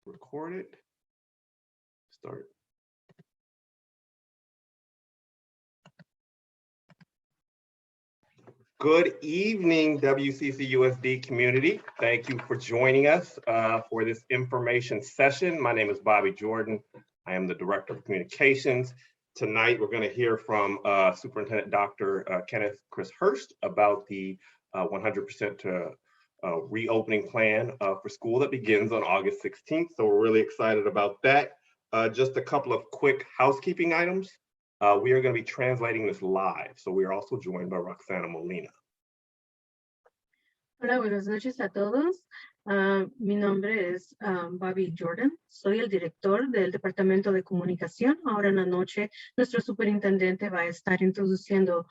Record it. Start. Good evening, WCCUSD community. Thank you for joining us for this information session. My name is Bobby Jordan. I am the Director of Communications. Tonight, we're going to hear from Superintendent Dr. Kenneth Chris Hurst about the 100% to reopening plan for school that begins on August 16th. So we're really excited about that. Just a couple of quick housekeeping items. We are going to be translating this live. So we are also joined by Roxana Molina. Hola, buenas noches a todos. Mi nombre es Bobby Jordan. Soy el director del Departamento de Comunicación. Ahora en la noche, nuestro superintendente va a estar introduciendo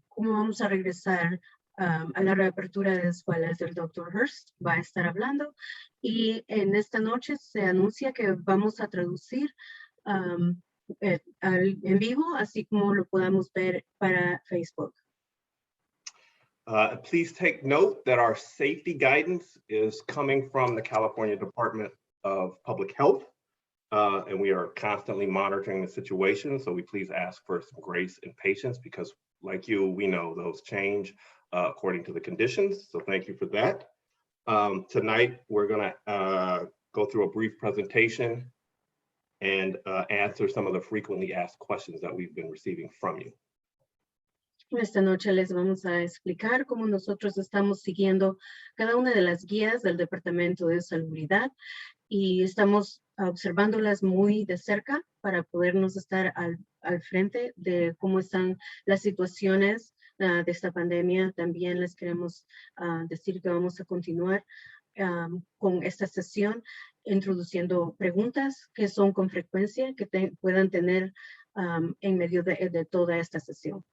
cómo vamos a regresar a la reapertura de escuelas. El Dr. Hurst va a estar hablando y en esta noche se anuncia que vamos a traducir en vivo, así como lo podamos ver para Facebook. Please take note that our safety guidance is coming from the California Department of Public Health, and we are constantly monitoring the situation. So we please ask for some grace and patience because like you, we know those change according to the conditions. So thank you for that. Tonight, we're gonna go through a brief presentation and answer some of the frequently asked questions that we've been receiving from you. Esta noche les vamos a explicar cómo nosotros estamos siguiendo cada una de las guías del Departamento de Salubridad y estamos observándolas muy de cerca para podernos estar al frente de cómo están las situaciones de esta pandemia. También les queremos decir que vamos a continuar con esta sesión introduciendo preguntas que son con frecuencia que puedan tener en medio de toda esta sesión.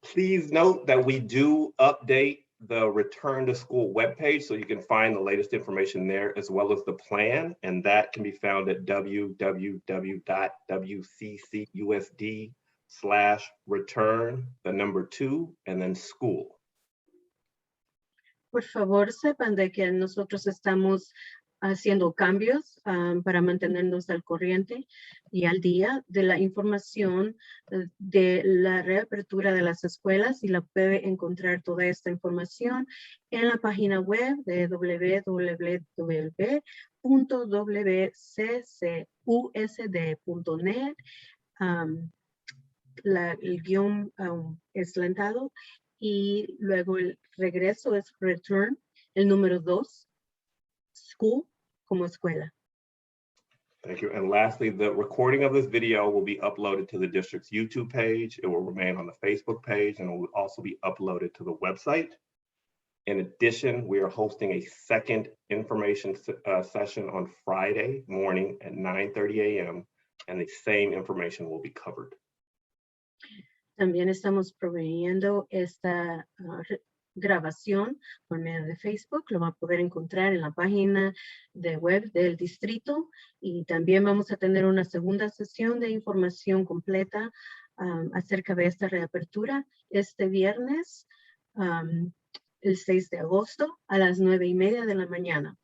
Please note that we do update the Return to School webpage, so you can find the latest information there as well as the plan, and that can be found at www.wccusd/return2 and then school. Por favor, sepan de que nosotros estamos haciendo cambios para mantenernos al corriente y al día de la información de la reapertura de las escuelas y la puede encontrar toda esta información en la página web de www.wccusd.net. El guión es lentado y luego el regreso es return, el número 2. School como escuela. Thank you. And lastly, the recording of this video will be uploaded to the district's YouTube page. It will remain on the Facebook page and it will also be uploaded to the website. In addition, we are hosting a second information session on Friday morning at 9:30 a.m. and the same information will be covered. También estamos proveyendo esta grabación por medio de Facebook, lo va a poder encontrar en la página de web del distrito y también vamos a tener una segunda sesión de información completa acerca de esta reapertura este viernes, el 6 de agosto a las 9:30 de la mañana.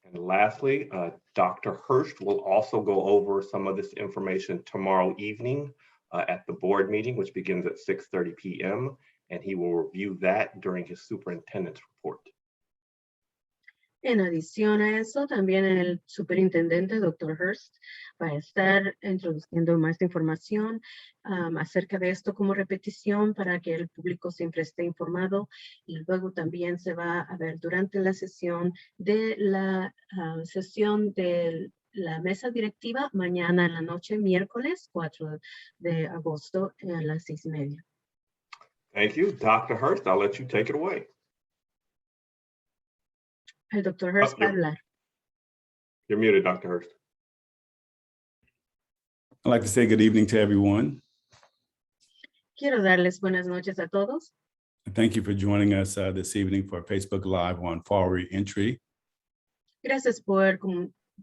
And lastly, Dr. Hurst will also go over some of this information tomorrow evening at the board meeting, which begins at 6:30 p.m. and he will review that during his superintendent's report. En adición a eso, también el superintendente, Dr. Hurst, va a estar introduciendo más información acerca de esto como repetición para que el público siempre esté informado y luego también se va a ver durante la sesión de la sesión de la mesa directiva mañana en la noche, miércoles 4 de agosto a las 6:30. Thank you. Dr. Hurst, I'll let you take it away. El Dr. Hurst va a hablar. You're muted, Dr. Hurst. I'd like to say good evening to everyone. Quiero darles buenas noches a todos. Thank you for joining us this evening for Facebook Live on fall reentry. Gracias por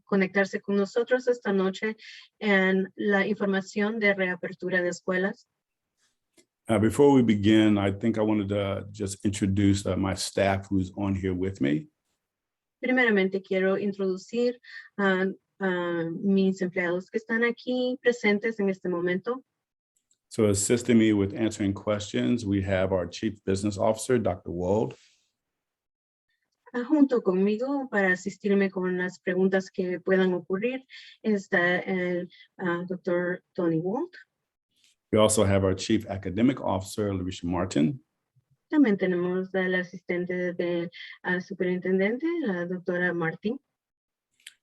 conectarse con nosotros esta noche en la información de reapertura de escuelas. Before we begin, I think I wanted to just introduce my staff who's on here with me. Primeramente quiero introducir a mis empleados que están aquí presentes en este momento. So assisting me with answering questions, we have our Chief Business Officer, Dr. Wold. Junto conmigo para asistirme con las preguntas que puedan ocurrir está el Dr. Tony Walt. We also have our Chief Academic Officer, Larisha Martin. También tenemos al asistente del superintendente, la doctora Martin.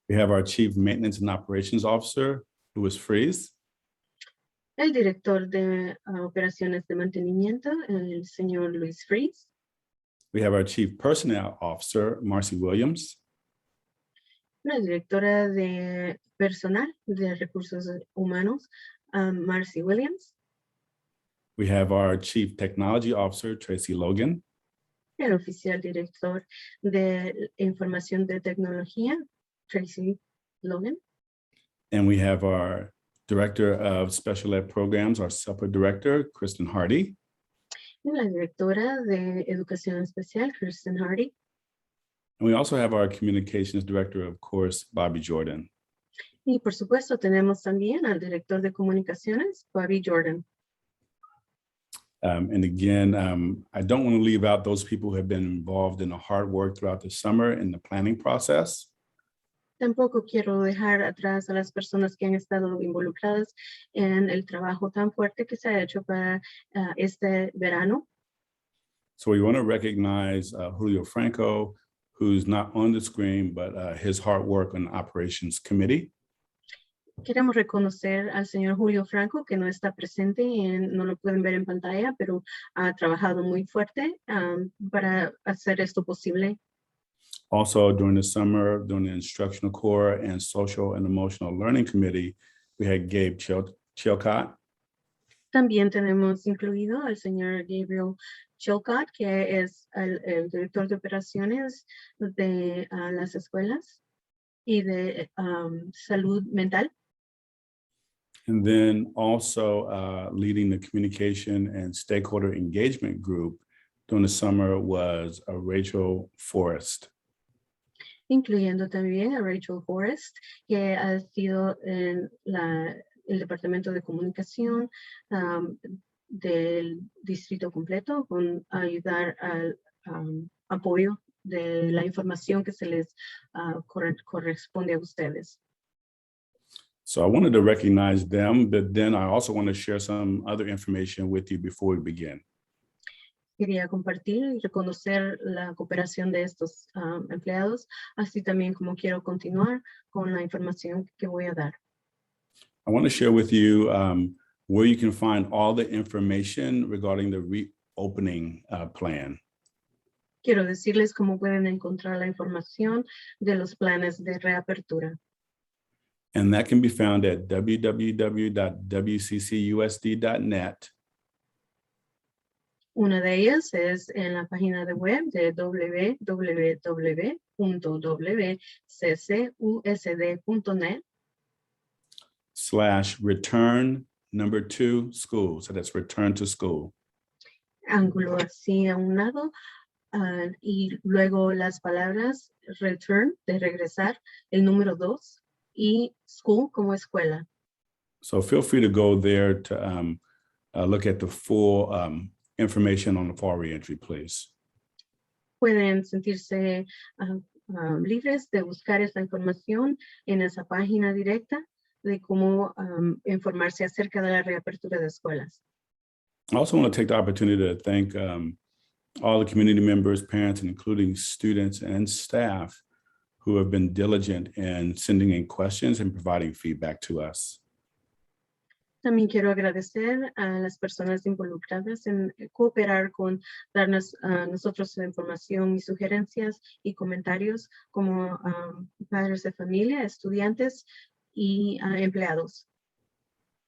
We have our Chief Maintenance and Operations Officer, Louis Fries. El director de operaciones de mantenimiento, el señor Luis Fries. We have our Chief Personnel Officer, Marcy Williams. La directora de personal de recursos humanos, Marcy Williams. We have our Chief Technology Officer, Tracy Logan. El oficial director de información de tecnología, Tracy Logan. And we have our Director of Special Ed Programs, our SEPA Director, Kristen Hardy. Y la directora de educación especial, Kristen Hardy. And we also have our Communications Director, of course, Bobby Jordan. Y por supuesto tenemos también al director de comunicaciones, Bobby Jordan. And again, I don't want to leave out those people who have been involved in the hard work throughout the summer in the planning process. Tampoco quiero dejar atrás a las personas que han estado involucradas en el trabajo tan fuerte que se ha hecho para este verano. So we want to recognize Julio Franco, who's not on the screen, but his hard work on the Operations Committee. Queremos reconocer al señor Julio Franco, que no está presente, no lo pueden ver en pantalla, pero ha trabajado muy fuerte para hacer esto posible. Also, during the summer, during the Instructional Core and Social and Emotional Learning Committee, we had Gabe Chilcott. También tenemos incluido al señor Gabriel Chilcott, que es el director de operaciones de las escuelas y de salud mental. And then also leading the communication and stakeholder engagement group during the summer was Rachel Forrest. Incluyendo también a Rachel Forrest, que ha sido en el departamento de comunicación del distrito completo, con ayudar al apoyo de la información que se les corresponde a ustedes. So I wanted to recognize them, but then I also want to share some other information with you before we begin. Quería compartir y reconocer la cooperación de estos empleados, así también como quiero continuar con la información que voy a dar. I want to share with you where you can find all the information regarding the reopening plan. Quiero decirles cómo pueden encontrar la información de los planes de reapertura. And that can be found at www.wccusd.net. Una de ellas es en la página de web de www.wccusd.net/return2school. So that's return to school. Ángulo así a un lado y luego las palabras return, de regresar, el número 2 y school como escuela. So feel free to go there to look at the full information on the fall reentry, please. Pueden sentirse libres de buscar esta información en esa página directa de cómo informarse acerca de la reapertura de escuelas. I also want to take the opportunity to thank all the community members, parents, and including students and staff who have been diligent in sending in questions and providing feedback to us. También quiero agradecer a las personas involucradas en cooperar con darnos a nosotros información y sugerencias y comentarios como padres de familia, estudiantes y empleados.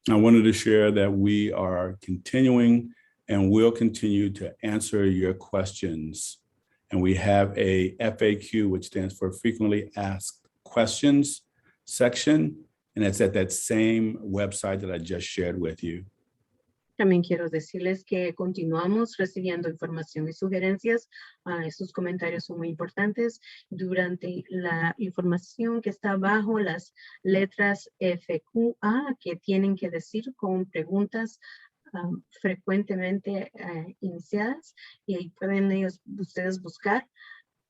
I wanted to share that we are continuing and will continue to answer your questions. And we have a FAQ, which stands for Frequently Asked Questions section. And it's at that same website that I just shared with you. También quiero decirles que continuamos recibiendo información y sugerencias. Estos comentarios son muy importantes. Durante la información que está bajo las letras FQA, que tienen que decir con preguntas frecuentemente iniciadas, y ahí pueden ustedes buscar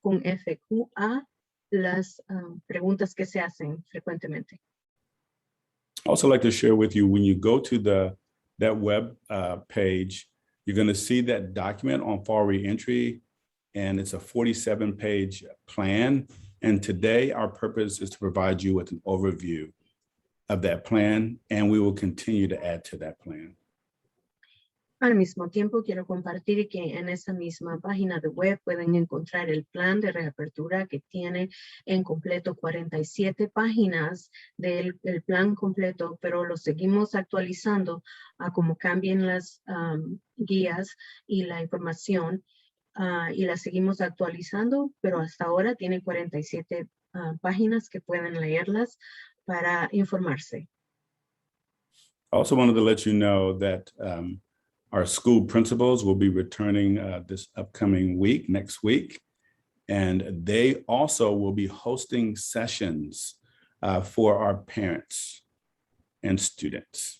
con FQA las preguntas que se hacen frecuentemente. I also like to share with you, when you go to that web page, you're going to see that document on fall reentry, and it's a 47-page plan. And today, our purpose is to provide you with an overview of that plan, and we will continue to add to that plan. Al mismo tiempo, quiero compartir que en esa misma página de web pueden encontrar el plan de reapertura que tiene en completo 47 páginas del plan completo, pero lo seguimos actualizando a como cambien las guías y la información y la seguimos actualizando, pero hasta ahora tiene 47 páginas que pueden leerlas para informarse. I also wanted to let you know that our school principals will be returning this upcoming week, next week, and they also will be hosting sessions for our parents and students.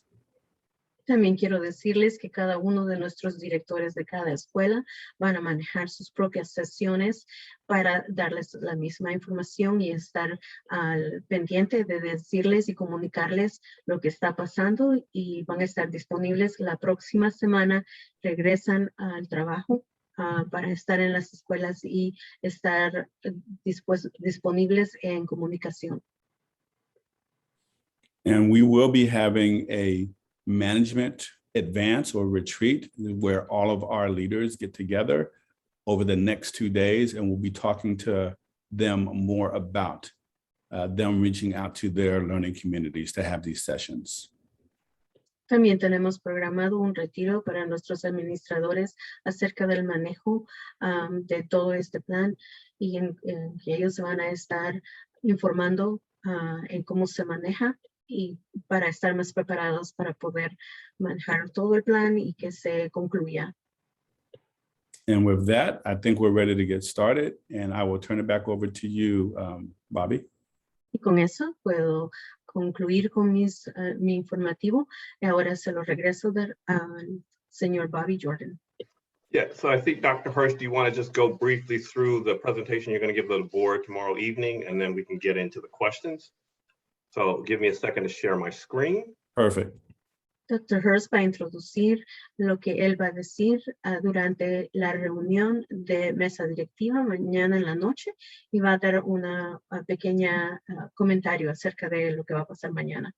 También quiero decirles que cada uno de nuestros directores de cada escuela van a manejar sus propias sesiones para darles la misma información y estar al pendiente de decirles y comunicarles lo que está pasando, y van a estar disponibles la próxima semana. Regresan al trabajo para estar en las escuelas y estar disponibles en comunicación. And we will be having a management advance or retreat where all of our leaders get together over the next 2 days, and we'll be talking to them more about them reaching out to their learning communities to have these sessions. También tenemos programado un retiro para nuestros administradores acerca del manejo de todo este plan, y que ellos van a estar informando en cómo se maneja, y para estar más preparados para poder manejar todo el plan y que se concluya. And with that, I think we're ready to get started, and I will turn it back over to you, Bobby. Y con eso puedo concluir con mi informativo. Ahora se lo regreso al señor Bobby Jordan. Yeah, so I think Dr. Hurst, do you want to just go briefly through the presentation you're going to give to the board tomorrow evening, and then we can get into the questions? So give me a second to share my screen. Perfect. Dr. Hurst va a introducir lo que él va a decir durante la reunión de mesa directiva mañana en la noche, y va a dar una pequeña comentario acerca de lo que va a pasar mañana.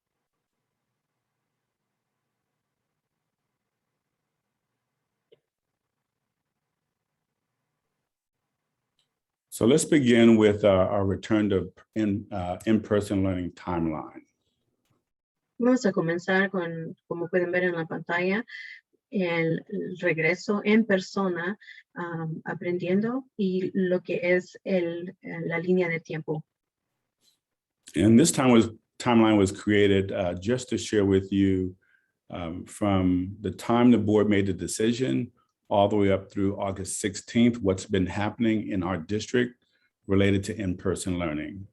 So let's begin with our return to in-person learning timeline. Vamos a comenzar con, como pueden ver en la pantalla, el regreso en persona aprendiendo y lo que es la línea de tiempo. And this timeline was created just to share with you from the time the board made the decision all the way up through August 16th, what's been happening in our district related to in-person learning.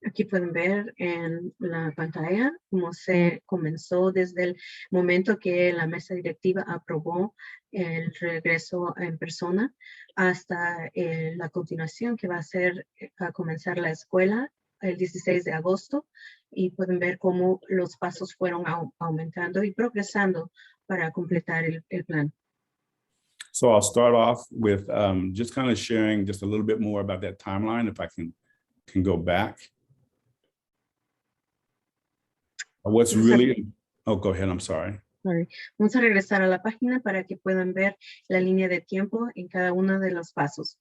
Aquí pueden ver en la pantalla cómo se comenzó desde el momento que la mesa directiva aprobó el regreso en persona hasta la continuación que va a ser a comenzar la escuela el 16 de agosto, y pueden ver cómo los pasos fueron aumentando y progresando para completar el plan. So I'll start off with just kind of sharing just a little bit more about that timeline, if I can go back. What's really, oh, go ahead, I'm sorry. Sorry. Vamos a regresar a la página para que puedan ver la línea de tiempo en cada uno de los pasos.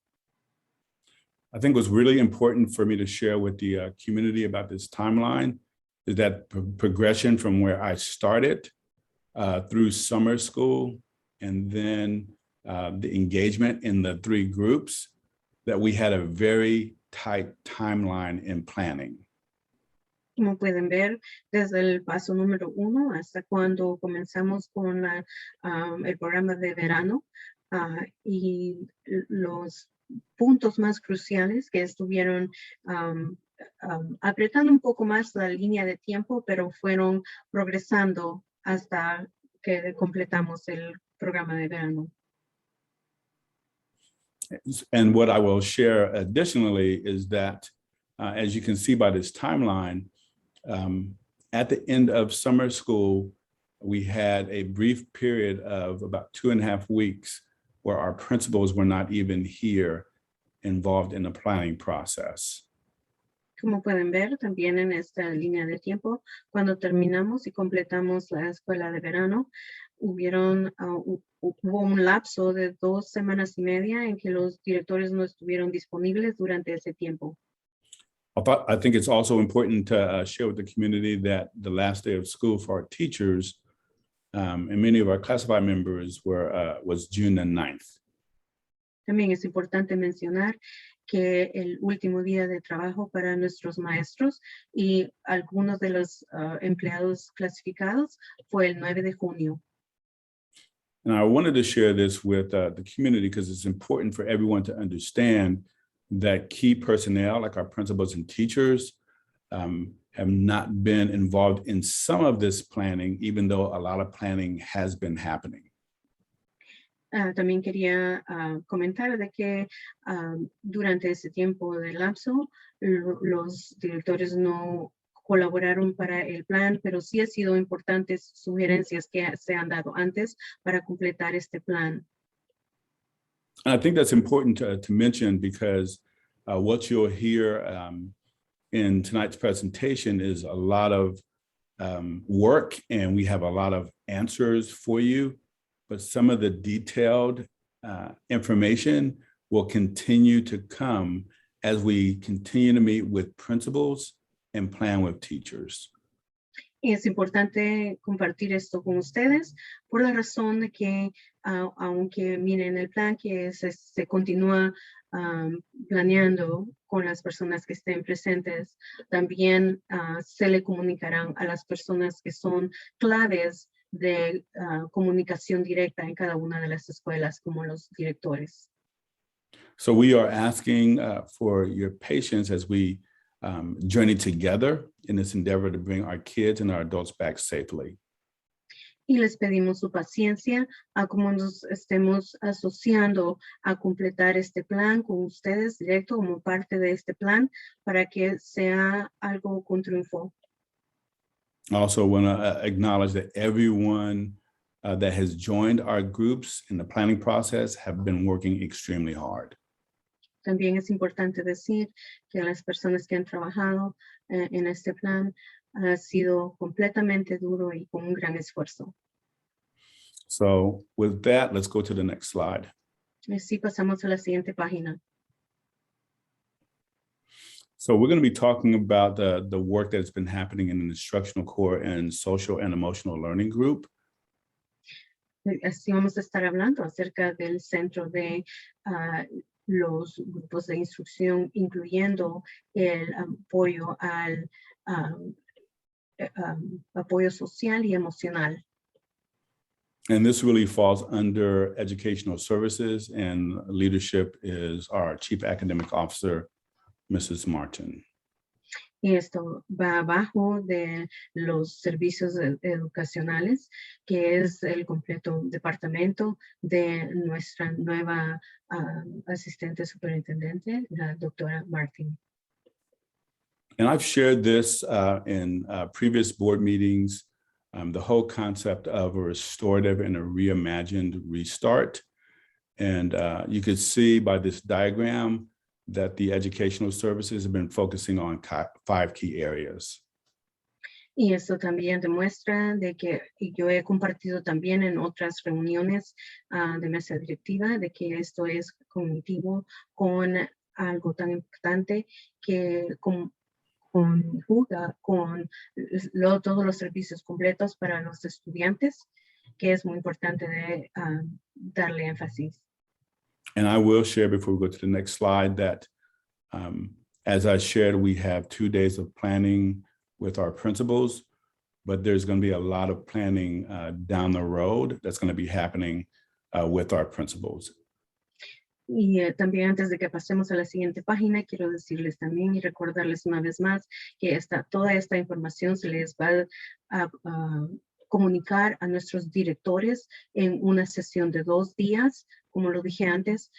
I think what's really important for me to share with the community about this timeline is that progression from where I started through summer school, and then the engagement in the 3 groups, that we had a very tight timeline in planning. Como pueden ver, desde el paso número 1 hasta cuando comenzamos con el programa de verano y los puntos más cruciales que estuvieron apretando un poco más la línea de tiempo, pero fueron progresando hasta que completamos el programa de verano. And what I will share additionally is that, as you can see by this timeline, at the end of summer school, we had a brief period of about 2.5 weeks where our principals were not even here involved in the planning process. Como pueden ver también en esta línea de tiempo, cuando terminamos y completamos la escuela de verano, hubo un lapso de 2 semanas y media en que los directores no estuvieron disponibles durante ese tiempo. I think it's also important to share with the community that the last day of school for our teachers and many of our classified members was June the 9th. También es importante mencionar que el último día de trabajo para nuestros maestros y algunos de los empleados clasificados fue el 9 de junio. And I wanted to share this with the community because it's important for everyone to understand that key personnel, like our principals and teachers, have not been involved in some of this planning, even though a lot of planning has been happening. También quería comentar de que durante ese tiempo de lapso, los directores no colaboraron para el plan, pero sí han sido importantes sugerencias que se han dado antes para completar este plan. And I think that's important to mention because what you'll hear in tonight's presentation is a lot of work, and we have a lot of answers for you, but some of the detailed information will continue to come as we continue to meet with principals and plan with teachers. Y es importante compartir esto con ustedes por la razón de que aunque miren el plan que se continúa planeando con las personas que estén presentes, también se le comunicarán a las personas que son claves de comunicación directa en cada una de las escuelas, como los directores. So we are asking for your patience as we journey together in this endeavor to bring our kids and our adults back safely. Y les pedimos su paciencia a cómo nos estemos asociando a completar este plan con ustedes directo como parte de este plan para que sea algo con triunfo. I also want to acknowledge that everyone that has joined our groups in the planning process have been working extremely hard. También es importante decir que las personas que han trabajado en este plan ha sido completamente duro y con un gran esfuerzo. So with that, let's go to the next slide. Así pasamos a la siguiente página. So we're going to be talking about the work that's been happening in the instructional core and social and emotional learning group. Así vamos a estar hablando acerca del centro de los grupos de instrucción, incluyendo el apoyo al apoyo social y emocional. And this really falls under educational services, and leadership is our Chief Academic Officer, Mrs. Martin. Y esto va abajo de los servicios educacionales, que es el completo departamento de nuestra nueva asistente superintendente, la doctora Martin. And I've shared this in previous board meetings, the whole concept of a restorative and a reimagined restart. And you could see by this diagram that the educational services have been focusing on 5 key areas. Y esto también demuestra de que yo he compartido también en otras reuniones de mesa directiva de que esto es cognitivo con algo tan importante que conjuga con todos los servicios completos para los estudiantes, que es muy importante de darle énfasis. And I will share before we go to the next slide that as I shared, we have 2 days of planning with our principals, but there's going to be a lot of planning down the road that's going to be happening with our principals. Y también antes de que pasemos a la siguiente página, quiero decirles también y recordarles una vez más que toda esta información se les va a comunicar a nuestros directores en una sesión de 2 días, como lo dije antes,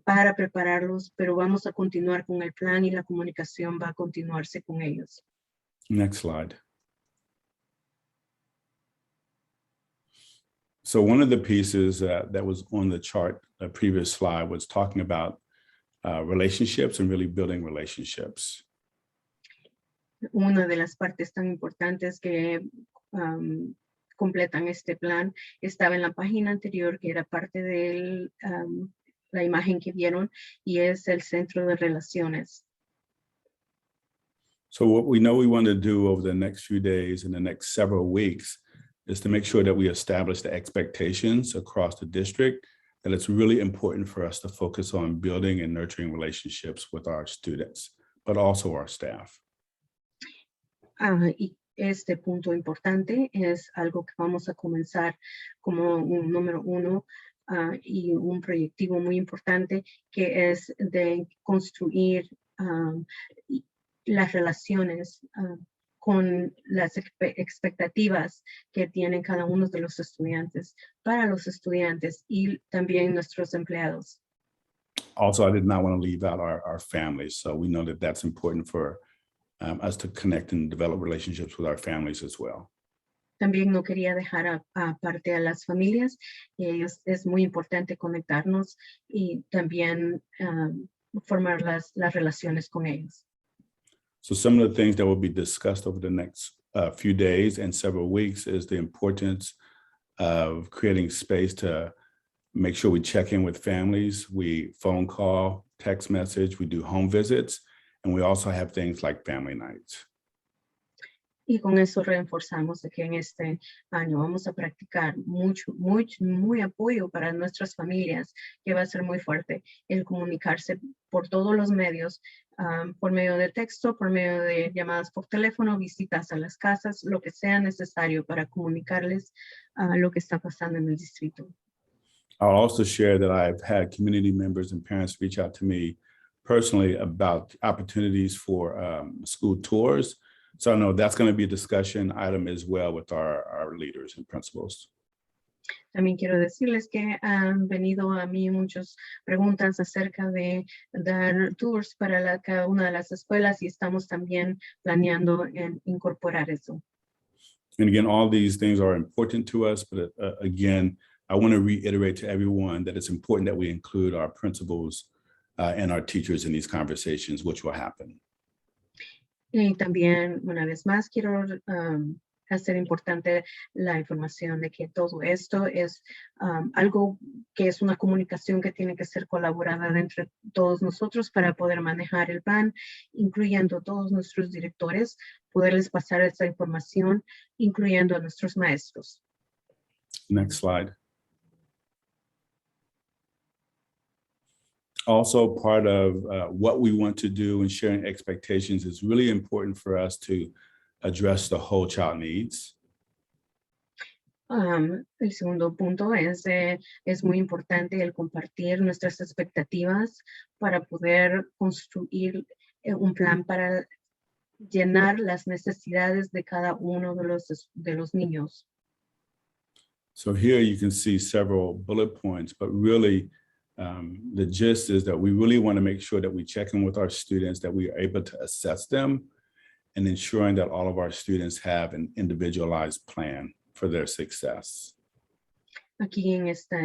para prepararlos, pero vamos a continuar con el plan y la comunicación va a continuarse con ellos. Next slide. So one of the pieces that was on the chart, the previous slide, was talking about relationships and really building relationships. Una de las partes tan importantes que completan este plan estaba en la página anterior, que era parte de la imagen que vieron, y es el centro de relaciones. So what we know we want to do over the next few days and the next several weeks is to make sure that we establish the expectations across the district, that it's really important for us to focus on building and nurturing relationships with our students, but also our staff. Y este punto importante es algo que vamos a comenzar como un número 1 y un proyectivo muy importante, que es de construir las relaciones con las expectativas que tienen cada uno de los estudiantes, para los estudiantes y también nuestros empleados. Also, I did not want to leave out our families. So we know that that's important for us to connect and develop relationships with our families as well. También no quería dejar aparte a las familias. Es muy importante conectarnos y también formar las relaciones con ellos. So some of the things that will be discussed over the next few days and several weeks is the importance of creating space to make sure we check in with families. We phone call, text message, we do home visits, and we also have things like family nights. Y con eso reforzamos de que en este año vamos a practicar muy apoyo para nuestras familias, que va a ser muy fuerte el comunicarse por todos los medios, por medio de texto, por medio de llamadas por teléfono, visitas a las casas, lo que sea necesario para comunicarles lo que está pasando en el distrito. I'll also share that I've had community members and parents reach out to me personally about opportunities for school tours. So I know that's going to be a discussion item as well with our leaders and principals. También quiero decirles que han venido a mí muchas preguntas acerca de dar tours para cada una de las escuelas y estamos también planeando en incorporar eso. And again, all these things are important to us, but again, I want to reiterate to everyone that it's important that we include our principals and our teachers in these conversations, which will happen. Y también, una vez más, quiero hacer importante la información de que todo esto es algo que es una comunicación que tiene que ser colaborada entre todos nosotros para poder manejar el plan, incluyendo todos nuestros directores, poderles pasar esta información, incluyendo a nuestros maestros. Next slide. Also, part of what we want to do in sharing expectations is really important for us to address the whole child needs. El segundo punto es muy importante el compartir nuestras expectativas para poder construir un plan para llenar las necesidades de cada uno de los niños. So here you can see several bullet points, but really the gist is that we really want to make sure that we check in with our students, that we are able to assess them, and ensuring that all of our students have an individualized plan for their success. Aquí en esta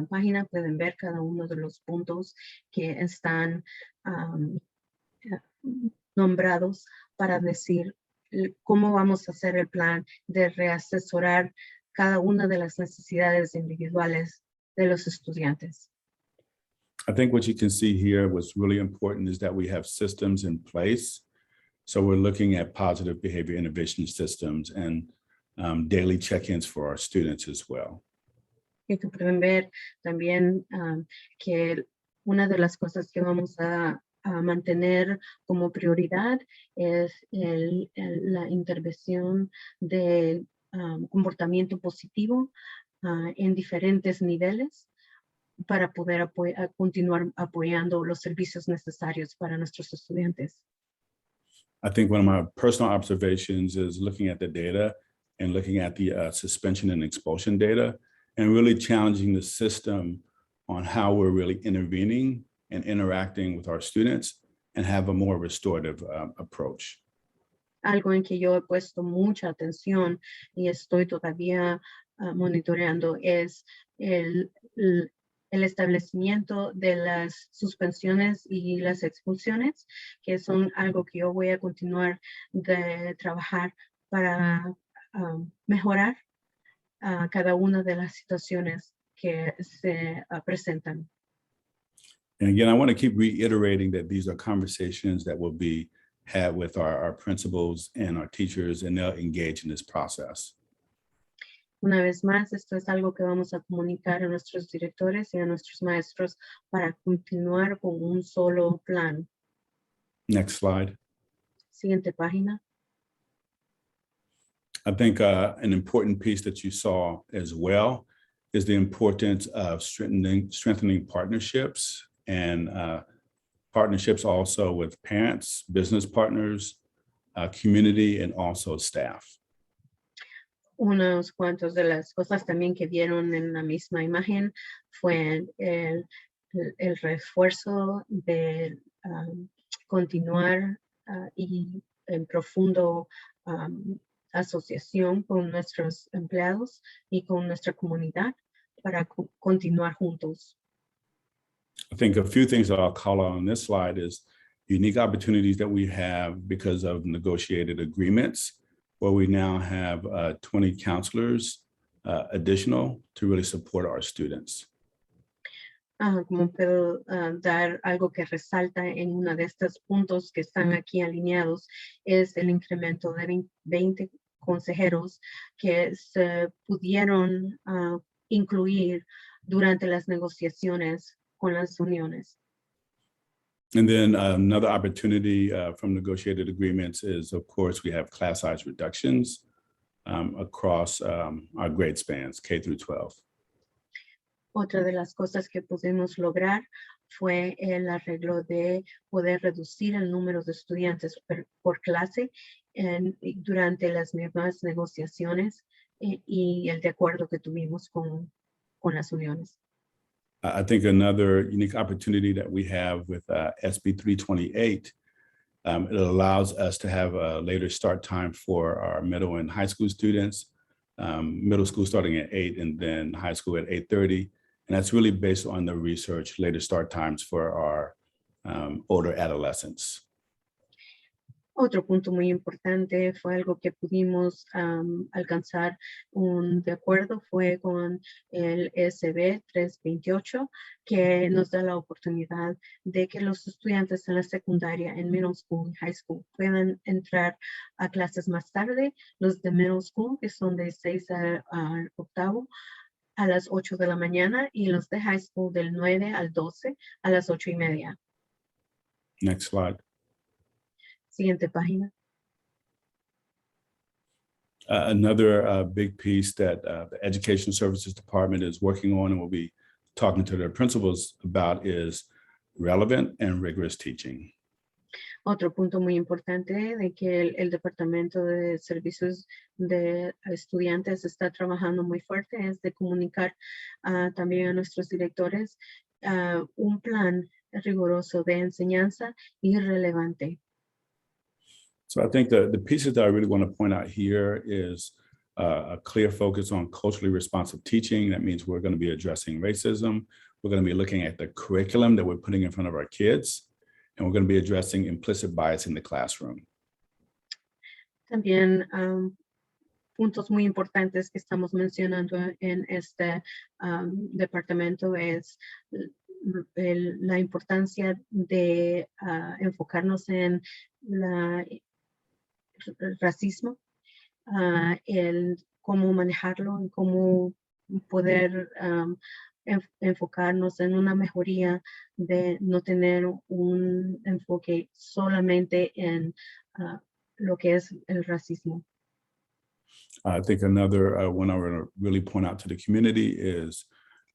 página pueden ver cada uno de los puntos que están nombrados para decir cómo vamos a hacer el plan de reasesorar cada una de las necesidades individuales de los estudiantes. I think what you can see here, what's really important is that we have systems in place. So we're looking at positive behavior intervention systems and daily check-ins for our students as well. Y que pueden ver también que una de las cosas que vamos a mantener como prioridad es la intervención de comportamiento positivo en diferentes niveles para poder continuar apoyando los servicios necesarios para nuestros estudiantes. I think one of my personal observations is looking at the data and looking at the suspension and expulsion data and really challenging the system on how we're really intervening and interacting with our students and have a more restorative approach. Algo en que yo he puesto mucha atención y estoy todavía monitoreando es el establecimiento de las suspensiones y las expulsiones, que son algo que yo voy a continuar de trabajar para mejorar cada una de las situaciones que se presentan. And again, I want to keep reiterating that these are conversations that will be had with our principals and our teachers, and they'll engage in this process. Una vez más, esto es algo que vamos a comunicar a nuestros directores y a nuestros maestros para continuar con un solo plan. Next slide. Siguiente página. I think an important piece that you saw as well is the importance of strengthening partnerships and partnerships also with parents, business partners, community, and also staff. Unos cuantos de las cosas también que vieron en la misma imagen fue el refuerzo de continuar y en profundo asociación con nuestros empleados y con nuestra comunidad para continuar juntos. I think a few things that I'll call out on this slide is unique opportunities that we have because of negotiated agreements, where we now have 20 counselors additional to really support our students. Como puedo dar algo que resalta en uno de estos puntos que están aquí alineados, es el incremento de 20 consejeros que se pudieron incluir durante las negociaciones con las uniones. And then another opportunity from negotiated agreements is, of course, we have class size reductions across our grade spans, K through 12. Otra de las cosas que pudimos lograr fue el arreglo de poder reducir el número de estudiantes por clase durante las mismas negociaciones y el de acuerdo que tuvimos con las uniones. I think another unique opportunity that we have with SB 328, it allows us to have a later start time for our middle and high school students, middle school starting at 8 and then high school at 8:30. And that's really based on the research, later start times for our older adolescents. Otro punto muy importante fue algo que pudimos alcanzar de acuerdo fue con el SB 328, que nos da la oportunidad de que los estudiantes en la secundaria, en middle school y high school, puedan entrar a clases más tarde. Los de middle school, que son de 6 al 8, a las 8 de la mañana, y los de high school del 9 al 12 a las 8:30. Next slide. Siguiente página. Another big piece that the Education Services Department is working on and will be talking to their principals about is relevant and rigorous teaching. Otro punto muy importante de que el Departamento de Servicios de Estudiantes está trabajando muy fuerte es de comunicar también a nuestros directores un plan riguroso de enseñanza y relevante. So I think the pieces that I really want to point out here is a clear focus on culturally responsive teaching. That means we're going to be addressing racism. We're going to be looking at the curriculum that we're putting in front of our kids, and we're going to be addressing implicit bias in the classroom. También puntos muy importantes que estamos mencionando en este departamento es la importancia de enfocarnos en el racismo, el cómo manejarlo, cómo poder enfocarnos en una mejoría, de no tener un enfoque solamente en lo que es el racismo. I think another one I want to really point out to the community is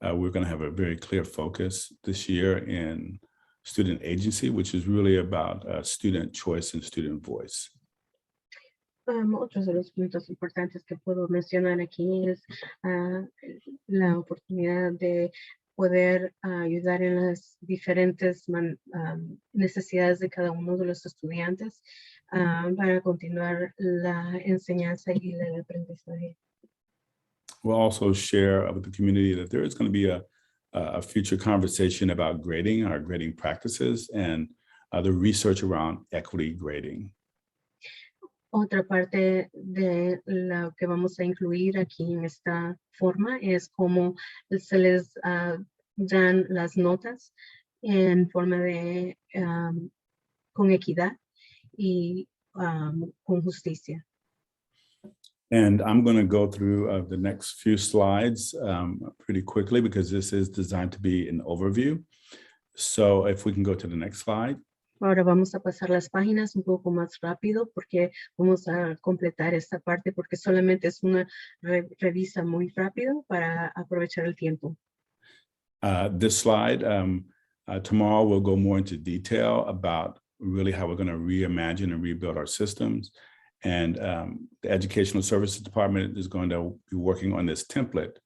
we're going to have a very clear focus this year in student agency, which is really about student choice and student voice. Otros de los puntos importantes que puedo mencionar aquí es la oportunidad de poder ayudar en las diferentes necesidades de cada uno de los estudiantes para continuar la enseñanza y el aprendizaje. We'll also share with the community that there is going to be a future conversation about grading, our grading practices, and the research around equity grading. Otra parte de lo que vamos a incluir aquí en esta forma es cómo se les dan las notas en forma de con equidad y con justicia. And I'm going to go through the next few slides pretty quickly because this is designed to be an overview. So if we can go to the next slide. Ahora vamos a pasar las páginas un poco más rápido porque vamos a completar esta parte porque solamente es una revisa muy rápido para aprovechar el tiempo. This slide, tomorrow we'll go more into detail about really how we're going to reimagine and rebuild our systems. And the Educational Services Department is going to be working on this template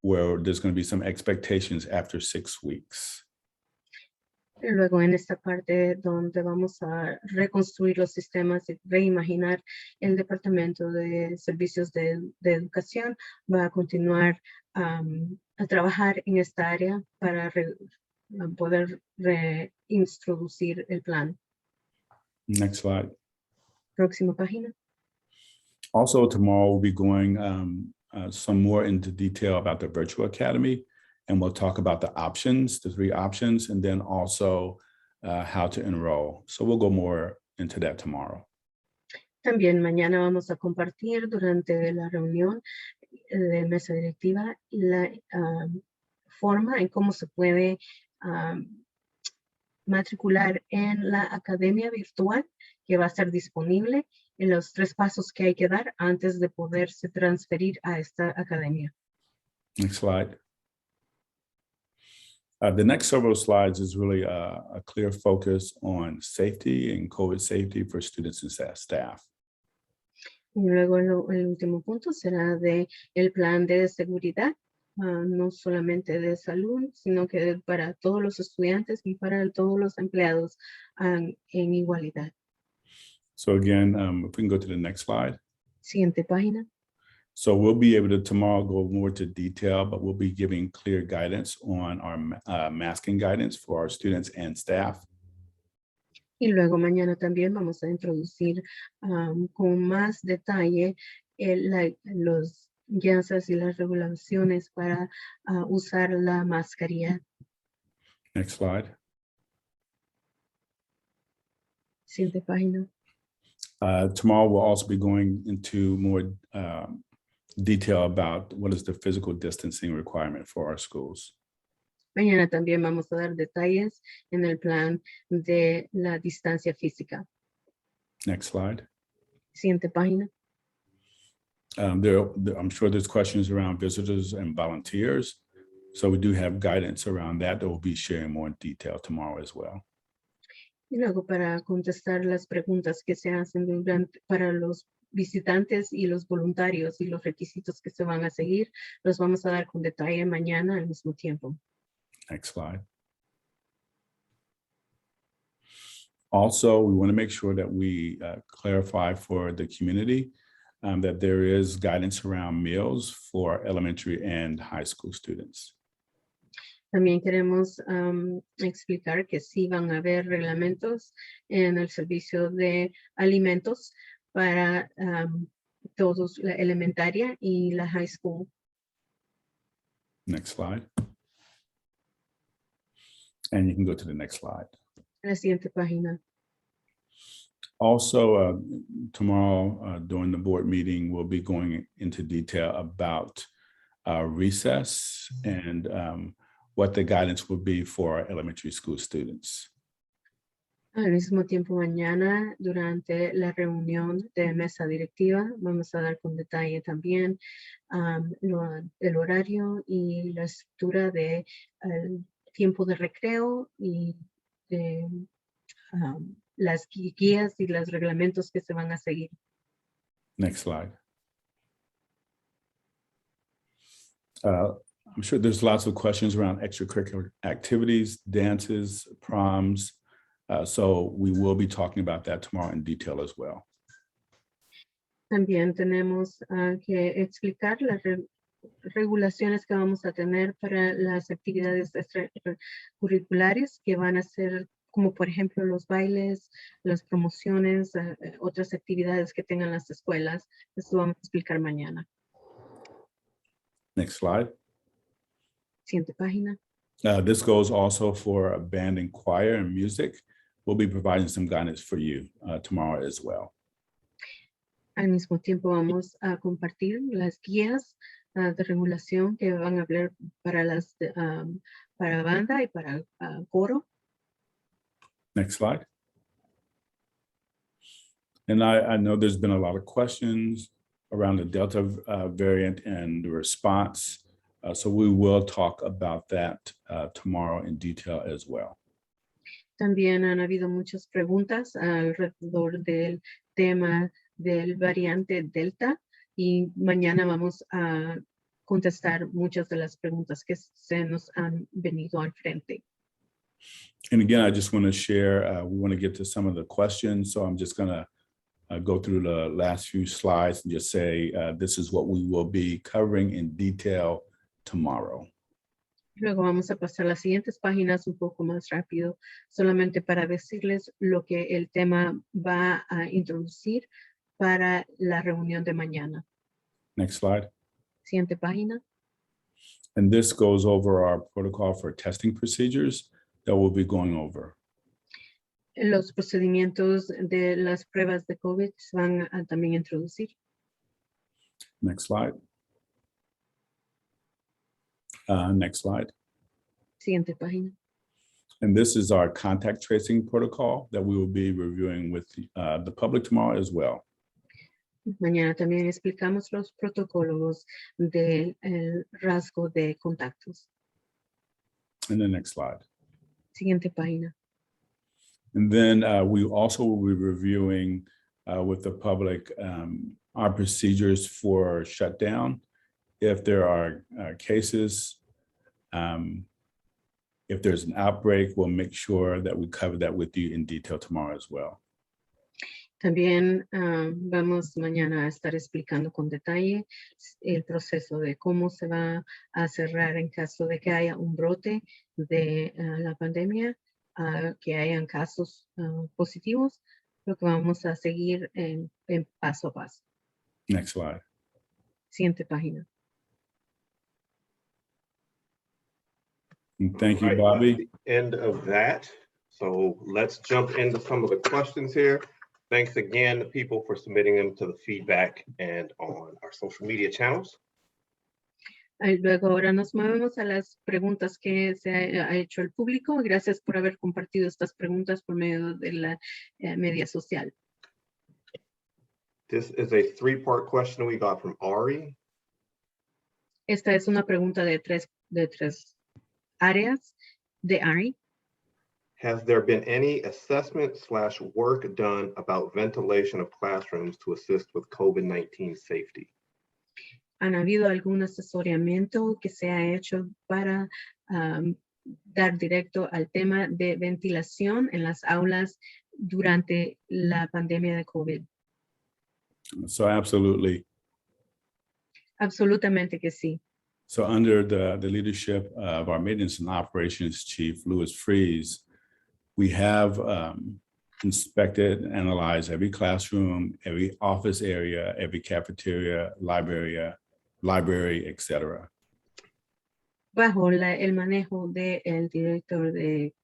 where there's going to be some expectations after 6 weeks. Luego en esta parte donde vamos a reconstruir los sistemas y reimaginar el Departamento de Servicios de Educación, va a continuar a trabajar en esta área para poder reintroducir el plan. Next slide. Próxima página. Also tomorrow we'll be going some more into detail about the Virtual Academy. And we'll talk about the options, the 3 options, and then also how to enroll. So we'll go more into that tomorrow. También mañana vamos a compartir durante la reunión de mesa directiva la forma en cómo se puede matricular en la academia virtual que va a estar disponible en los 3 pasos que hay que dar antes de poderse transferir a esta academia. Next slide. The next several slides is really a clear focus on safety and COVID safety for students and staff. Y luego el último punto será de el plan de seguridad, no solamente de salud, sino que para todos los estudiantes y para todos los empleados en igualdad. So again, if we can go to the next slide. Siguiente página. So we'll be able to tomorrow go more to detail, but we'll be giving clear guidance on our masking guidance for our students and staff. Y luego mañana también vamos a introducir con más detalle los guías y las regulaciones para usar la mascarilla. Next slide. Siguiente página. Tomorrow we'll also be going into more detail about what is the physical distancing requirement for our schools. Mañana también vamos a dar detalles en el plan de la distancia física. Next slide. Siguiente página. I'm sure there's questions around visitors and volunteers. So we do have guidance around that we'll be sharing more in detail tomorrow as well. Y luego para contestar las preguntas que se hacen para los visitantes y los voluntarios y los requisitos que se van a seguir, los vamos a dar con detalle mañana al mismo tiempo. Next slide. Also, we want to make sure that we clarify for the community that there is guidance around meals for elementary and high school students. También queremos explicar que sí van a haber reglamentos en el servicio de alimentos para todos, la elementaria y la high school. Next slide. And you can go to the next slide. La siguiente página. Also, tomorrow during the board meeting, we'll be going into detail about recess and what the guidance will be for our elementary school students. Al mismo tiempo, mañana, durante la reunión de mesa directiva, vamos a dar con detalle también el horario y la estructura de tiempo de recreo y de las guías y los reglamentos que se van a seguir. Next slide. I'm sure there's lots of questions around extracurricular activities, dances, proms. So we will be talking about that tomorrow in detail as well. También tenemos que explicar las regulaciones que vamos a tener para las actividades extracurriculares que van a ser, como por ejemplo los bailes, las promociones, otras actividades que tengan las escuelas. Esto vamos a explicar mañana. Next slide. Siguiente página. This goes also for band and choir and music. We'll be providing some guidance for you tomorrow as well. Al mismo tiempo vamos a compartir las guías de regulación que van a hablar para banda y para coro. Next slide. And I know there's been a lot of questions around the Delta variant and the response. So we will talk about that tomorrow in detail as well. También han habido muchas preguntas alrededor del tema del variante Delta y mañana vamos a contestar muchas de las preguntas que se nos han venido al frente. And again, I just want to share, we want to get to some of the questions. So I'm just going to go through the last few slides and just say, this is what we will be covering in detail tomorrow. Luego vamos a pasar las siguientes páginas un poco más rápido, solamente para decirles lo que el tema va a introducir para la reunión de mañana. Next slide. Siguiente página. And this goes over our protocol for testing procedures that we'll be going over. Los procedimientos de las pruebas de COVID se van a también introducir. Next slide. Next slide. Siguiente página. And this is our contact tracing protocol that we will be reviewing with the public tomorrow as well. Mañana también explicamos los protocolos del rasgo de contactos. And the next slide. Siguiente página. And then we also will be reviewing with the public our procedures for shutdown. If there are cases, if there's an outbreak, we'll make sure that we cover that with you in detail tomorrow as well. También vamos mañana a estar explicando con detalle el proceso de cómo se va a cerrar en caso de que haya un brote de la pandemia, que hayan casos positivos, lo que vamos a seguir en paso a paso. Next slide. Siguiente página. And thank you, Right, Bobby. that's the end of that. So let's jump into some of the questions here. Thanks again to people for submitting them to the feedback and on our social media channels. Luego ahora nos movemos a las preguntas que se ha hecho el público. Gracias por haber compartido estas preguntas por medio de la media social. This is a three-part question we got from Ari. Esta es una pregunta de tres áreas de Ari. Has there been any assessment/work done about ventilation of classrooms to assist with COVID-19 safety? ¿Han habido algún asesoramiento que se ha hecho para dar directo al tema de ventilación en las aulas durante la pandemia de COVID? So absolutely. Absolutamente que sí. So under the leadership of our maintenance and operations chief, Louis Freeze, we have inspected and analyzed every classroom, every office area, every cafeteria, library, etc. Bajo el manejo del director de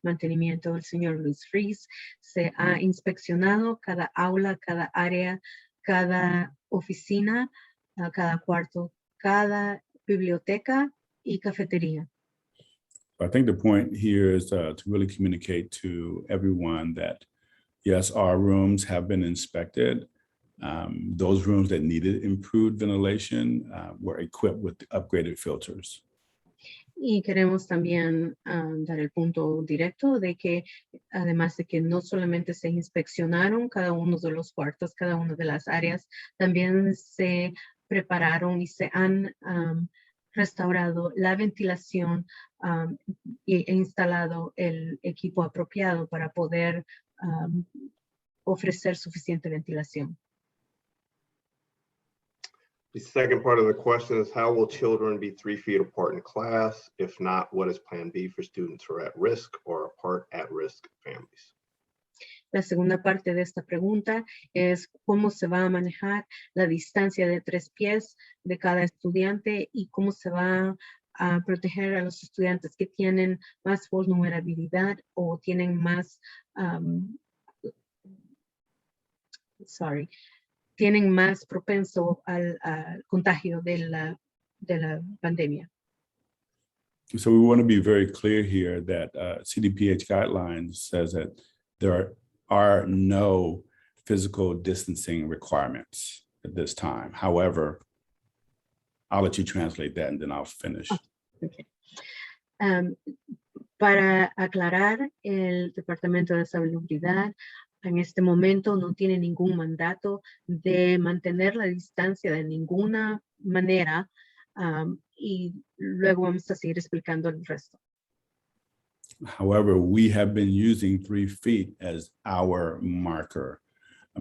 mantenimiento, el señor Luis Freeze, se ha inspeccionado cada aula, cada área, cada oficina, cada cuarto, cada biblioteca y cafetería. I think the point here is to really communicate to everyone that, yes, our rooms have been inspected. Those rooms that needed improved ventilation were equipped with upgraded filters. Y queremos también dar el punto directo de que, además de que no solamente se inspeccionaron cada uno de los cuartos, cada una de las áreas, también se prepararon y se han restaurado la ventilación e instalado el equipo apropiado para poder ofrecer suficiente ventilación. The second part of the question is, how will children be 3 feet apart in class? If not, what is plan B for students who are at risk or apart at-risk families? La segunda parte de esta pregunta es cómo se va a manejar la distancia de 3 pies de cada estudiante y cómo se va a proteger a los estudiantes que tienen más vulnerabilidad o tienen más, tienen más propenso al contagio de la pandemia. So we want to be very clear here that CDPH guidelines says that there are no physical distancing requirements at this time. However, I'll let you translate that and then I'll finish. Okay. Para aclarar, el Departamento de Salubridad en este momento no tiene ningún mandato de mantener la distancia de ninguna manera y luego vamos a seguir explicando el resto. However, we have been using 3 feet as our marker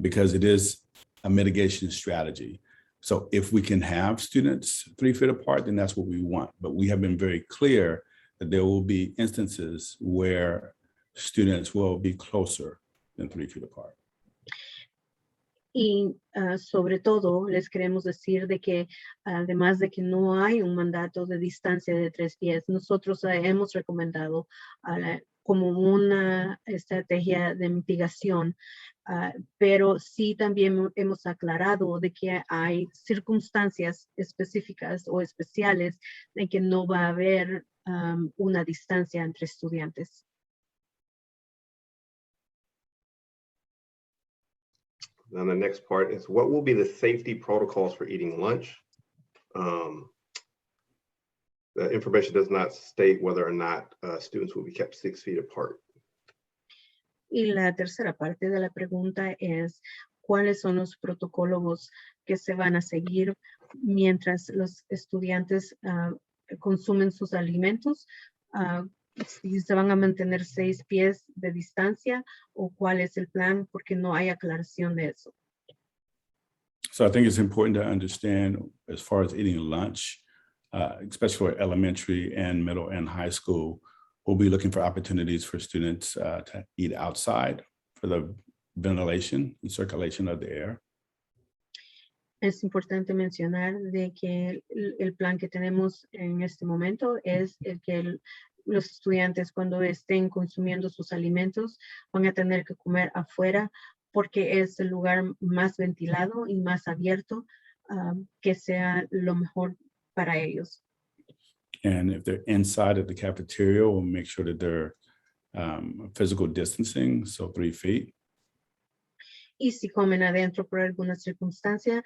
because it is a mitigation strategy. So if we can have students 3 feet apart, then that's what we want. But we have been very clear that there will be instances where students will be closer than 3 feet apart. Y sobre todo les queremos decir de que además de que no hay un mandato de distancia de 3 pies, nosotros hemos recomendado como una estrategia de mitigación, pero sí también hemos aclarado de que hay circunstancias específicas o especiales en que no va a haber una distancia entre estudiantes. Then the next part is, what will be the safety protocols for eating lunch? The information does not state whether or not students will be kept 6 feet apart. Y la tercera parte de la pregunta es, ¿cuáles son los protocolos que se van a seguir mientras los estudiantes consumen sus alimentos? Si se van a mantener 6 pies de distancia o cuál es el plan, porque no hay aclaración de eso. So I think it's important to understand as far as eating lunch, especially for elementary and middle and high school, we'll be looking for opportunities for students to eat outside for the ventilation and circulation of the air. Es importante mencionar de que el plan que tenemos en este momento es el que los estudiantes cuando estén consumiendo sus alimentos van a tener que comer afuera porque es el lugar más ventilado y más abierto que sea lo mejor para ellos. And if they're inside at the cafeteria, we'll make sure that they're physical distancing, so 3 feet. Y si comen adentro por alguna circunstancia,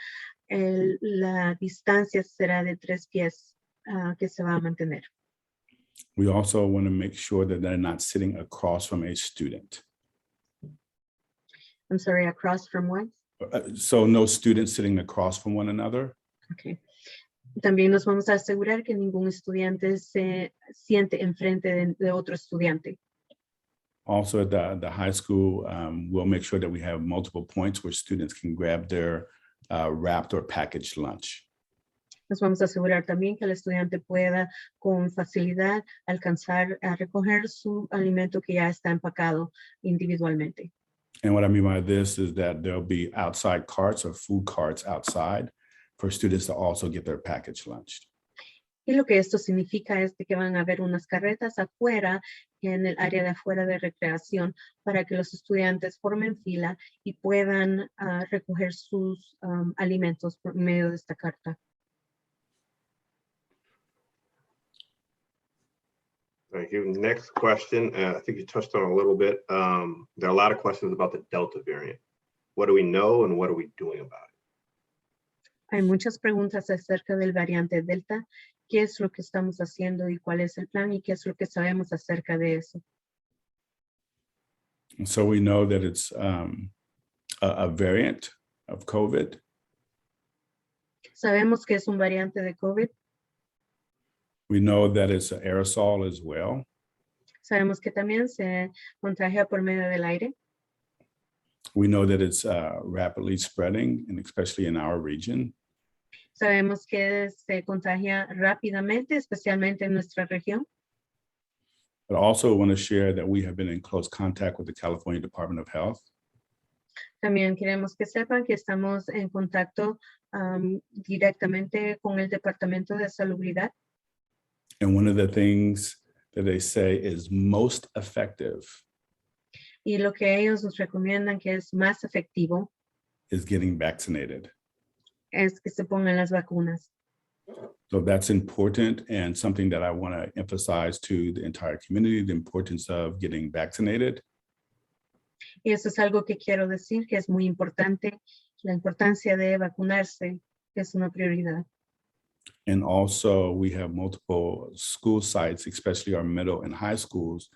la distancia será de 3 pies que se va a mantener. We also want to make sure that they're not sitting across from a student. I'm sorry, across from what? So no students sitting across from one another. Okay. También nos vamos a asegurar que ningún estudiante se siente enfrente de otro estudiante. Also at the high school, we'll make sure that we have multiple points where students can grab their wrapped or packaged lunch. Nos vamos a asegurar también que el estudiante pueda con facilidad alcanzar a recoger su alimento que ya está empacado individualmente. And what I mean by this is that there'll be outside carts or food carts outside for students to also get their packaged lunch. Y lo que esto significa es de que van a haber unas carretas afuera, en el área de afuera de recreación, para que los estudiantes formen fila y puedan recoger sus alimentos por medio de esta carta. Thank you. Next question, I think you touched on it a little bit. There are a lot of questions about the Delta variant. What do we know and what are we doing about it? Hay muchas preguntas acerca del variante Delta. ¿Qué es lo que estamos haciendo y cuál es el plan y qué es lo que sabemos acerca de eso? And so we know that it's a variant of COVID. Sabemos que es un variante de COVID. We know that it's an aerosol as well. Sabemos que también se contagia por medio del aire. We know that it's rapidly spreading, and especially in our region. Sabemos que se contagia rápidamente, especialmente en nuestra región. But also want to share that we have been in close contact with the California Department of Health. También queremos que sepan que estamos en contacto directamente con el Departamento de Salubridad. And one of the things that they say is most effective Y lo que ellos nos recomiendan que es más efectivo is getting vaccinated. es que se pongan las vacunas. So that's important and something that I want to emphasize to the entire community, the importance of getting vaccinated. Y eso es algo que quiero decir que es muy importante, la importancia de vacunarse, que es una prioridad. And also we have multiple school sites, especially our middle and high schools,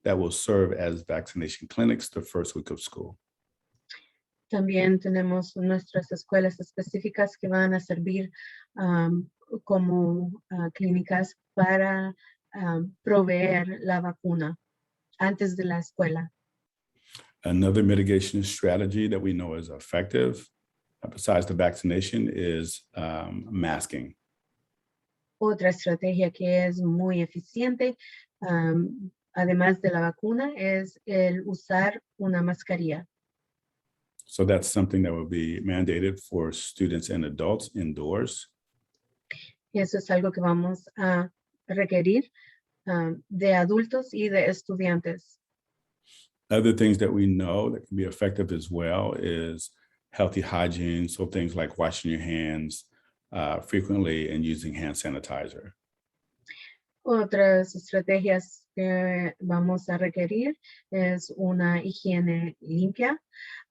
that will serve as vaccination clinics the first week of school. También tenemos nuestras escuelas específicas que van a servir como clínicas para proveer la vacuna antes de la escuela. Another mitigation strategy that we know is effective, besides the vaccination, is masking. Otra estrategia que es muy eficiente, además de la vacuna, es el usar una mascarilla. So that's something that will be mandated for students and adults indoors. Y eso es algo que vamos a requerir de adultos y de estudiantes. Other things that we know that can be effective as well is healthy hygiene. So things like washing your hands frequently and using hand sanitizer. Otras estrategias que vamos a requerir es una higiene limpia.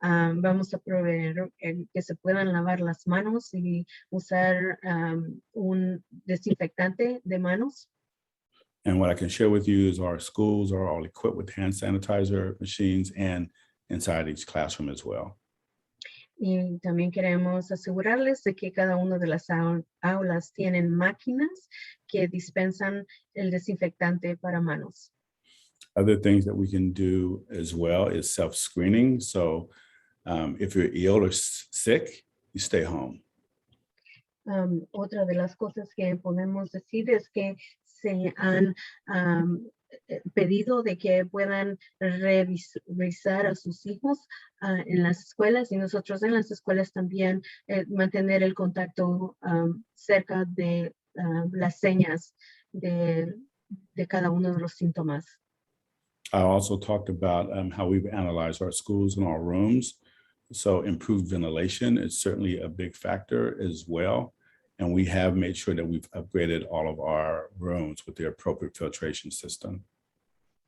Vamos a proveer que se puedan lavar las manos y usar un desinfectante de manos. And what I can share with you is our schools are all equipped with hand sanitizer machines and inside each classroom as well. Y también queremos asegurarles de que cada una de las aulas tienen máquinas que dispensan el desinfectante para manos. Other things that we can do as well is self-screening. So if you're ill or sick, you stay home. Otra de las cosas que podemos decir es que se han pedido de que puedan revisar a sus hijos en las escuelas y nosotros en las escuelas también mantener el contacto cerca de las señas de cada uno de los síntomas. I also talked about how we've analyzed our schools and our rooms. So improved ventilation is certainly a big factor as well. And we have made sure that we've upgraded all of our rooms with the appropriate filtration system.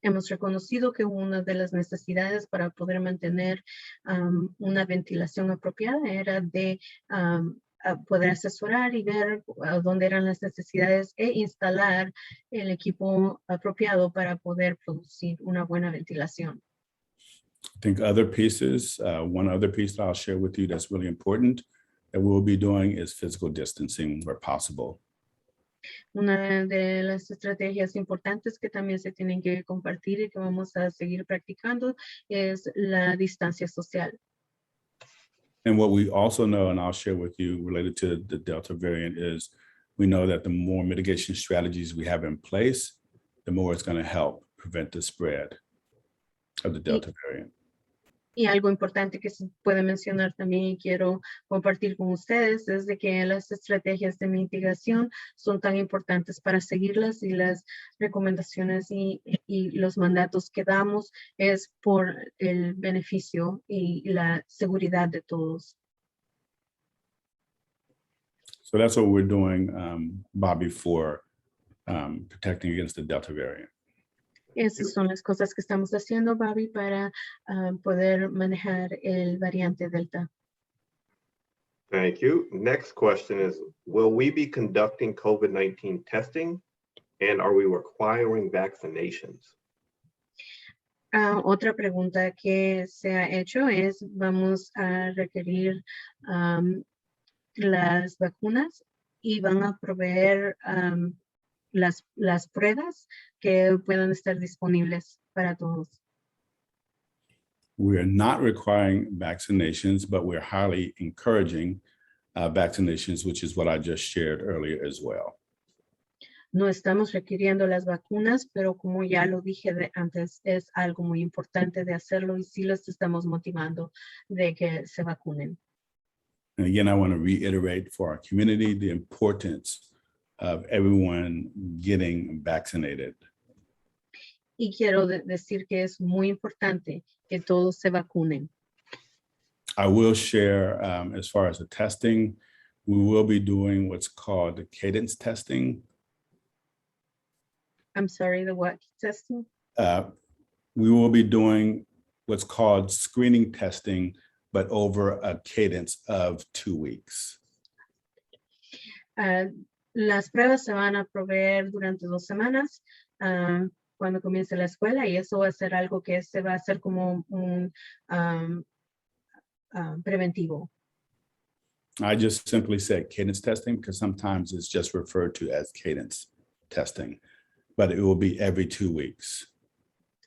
Hemos reconocido que una de las necesidades para poder mantener una ventilación apropiada era de poder asesorar y ver dónde eran las necesidades e instalar el equipo apropiado para poder producir una buena ventilación. I think other pieces, one other piece that I'll share with you that's really important that we'll be doing is physical distancing where possible. Una de las estrategias importantes que también se tienen que compartir y que vamos a seguir practicando es la distancia social. And what we also know, and I'll share with you related to the Delta variant, is we know that the more mitigation strategies we have in place, the more it's going to help prevent the spread of the Delta variant. Y algo importante que se puede mencionar también y quiero compartir con ustedes es de que las estrategias de mitigación son tan importantes para seguirlas y las recomendaciones y los mandatos que damos es por el beneficio y la seguridad de todos. So that's what we're doing, Bobby, for protecting against the Delta variant. Esas son las cosas que estamos haciendo, Bobby, para poder manejar el variante Delta. Thank you. Next question is, will we be conducting COVID-19 testing and are we requiring vaccinations? Otra pregunta que se ha hecho es, ¿vamos a requerir las vacunas y van a proveer las pruebas que puedan estar disponibles para todos? We are not requiring vaccinations, but we're highly encouraging vaccinations, which is what I just shared earlier as well. No estamos requiriendo las vacunas, pero como ya lo dije antes, es algo muy importante de hacerlo y sí los estamos motivando de que se vacunen. And again, I want to reiterate for our community the importance of everyone getting vaccinated. Y quiero decir que es muy importante que todos se vacunen. I will share as far as the testing, we will be doing what's called the cadence testing. I'm sorry, the what testing? We will be doing what's called screening testing, but over a cadence of 2 weeks. Las pruebas se van a proveer durante 2 semanas cuando comience la escuela y eso va a ser algo que se va a hacer como un preventivo. I just simply said cadence testing because sometimes it's just referred to as cadence testing, but it will be every 2 weeks.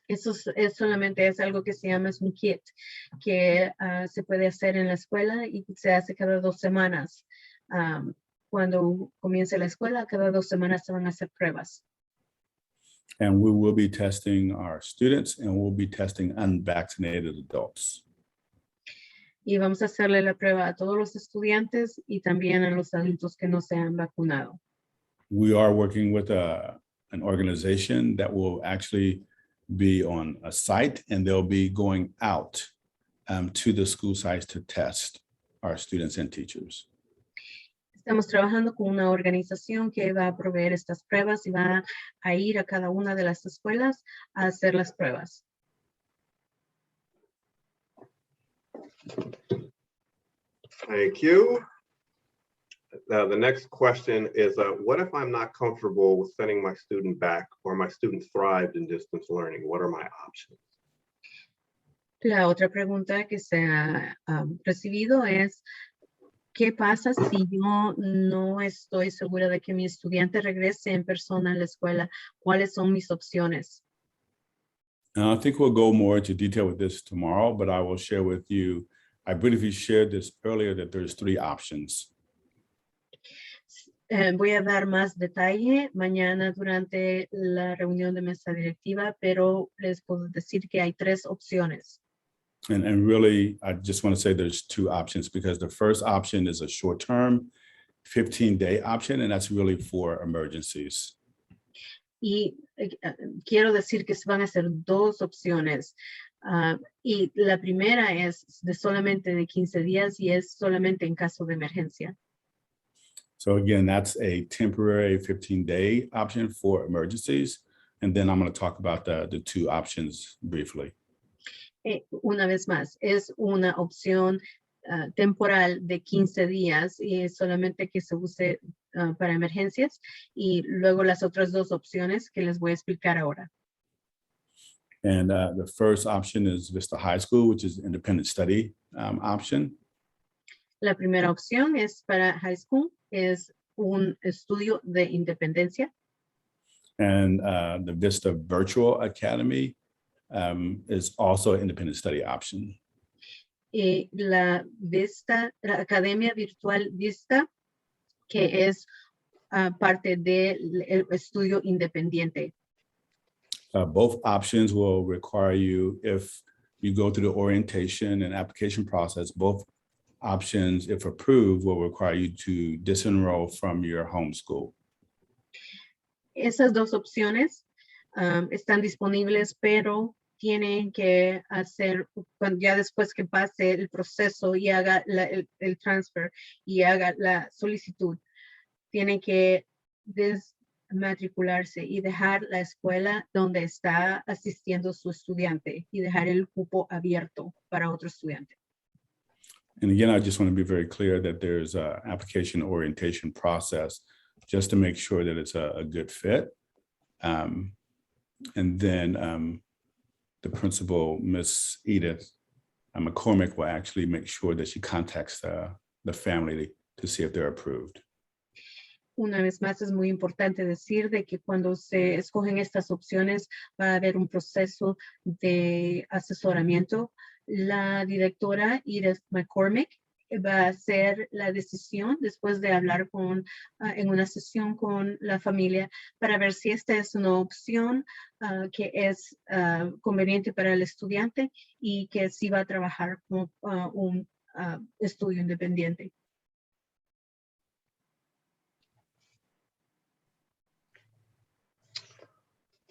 Eso solamente es algo que se llama un kit que se puede hacer en la escuela y se hace cada 2 semanas. Cuando comience la escuela, cada 2 semanas se van a hacer pruebas. And we will be testing our students and we'll be testing unvaccinated adults. Y vamos a hacerle la prueba a todos los estudiantes y también a los adultos que no se han vacunado. We are working with an organization that will actually be on a site and they'll be going out to the school sites to test our students and teachers. Estamos trabajando con una organización que va a proveer estas pruebas y va a ir a cada una de las escuelas a hacer las pruebas. Thank you. Now, the next question is, what if I'm not comfortable with sending my student back or my student thrived in distance learning? What are my options? La otra pregunta que se ha recibido es, ¿qué pasa si yo no estoy segura de que mi estudiante regrese en persona a la escuela? ¿Cuáles son mis opciones? I think we'll go more into detail with this tomorrow, but I will share with you, I briefly shared this earlier, that there's 3 options. Voy a dar más detalle mañana durante la reunión de mesa directiva, pero les puedo decir que hay 3 opciones. And really, I just want to say there's 2 options because the first option is a short-term 15-day option, and that's really for emergencies. Y quiero decir que van a ser 2 opciones. Y la primera es de solamente de 15 días y es solamente en caso de emergencia. So again, that's a temporary 15-day option for emergencies. And then I'm going to talk about the 2 options briefly. Una vez más, es una opción temporal de 15 días y solamente que se use para emergencias. Y luego las otras 2 opciones que les voy a explicar ahora. And the first option is Vista High School, which is independent study option. La primera opción es para high school, es un estudio de independencia. And the Vista Virtual Academy is also an independent study option. Y la Academia Virtual Vista, que es parte del estudio independiente. Both options will require you, if you go through the orientation and application process, both options, if approved, will require you to disenroll from your home school. Esas 2 opciones están disponibles, pero tienen que hacer, ya después que pase el proceso y haga el transfer y haga la solicitud, tienen que matricularse y dejar la escuela donde está asistiendo su estudiante y dejar el cupo abierto para otro estudiante. And again, I just want to be very clear that there's an application orientation process just to make sure that it's a good fit. And then the principal, Miss Edith McCormick, will actually make sure that she contacts the family to see if they're approved. Una vez más, es muy importante decir de que cuando se escogen estas opciones va a haber un proceso de asesoramiento. La directora Edith McCormick va a hacer la decisión después de hablar en una sesión con la familia para ver si esta es una opción que es conveniente para el estudiante y que sí va a trabajar como un estudio independiente.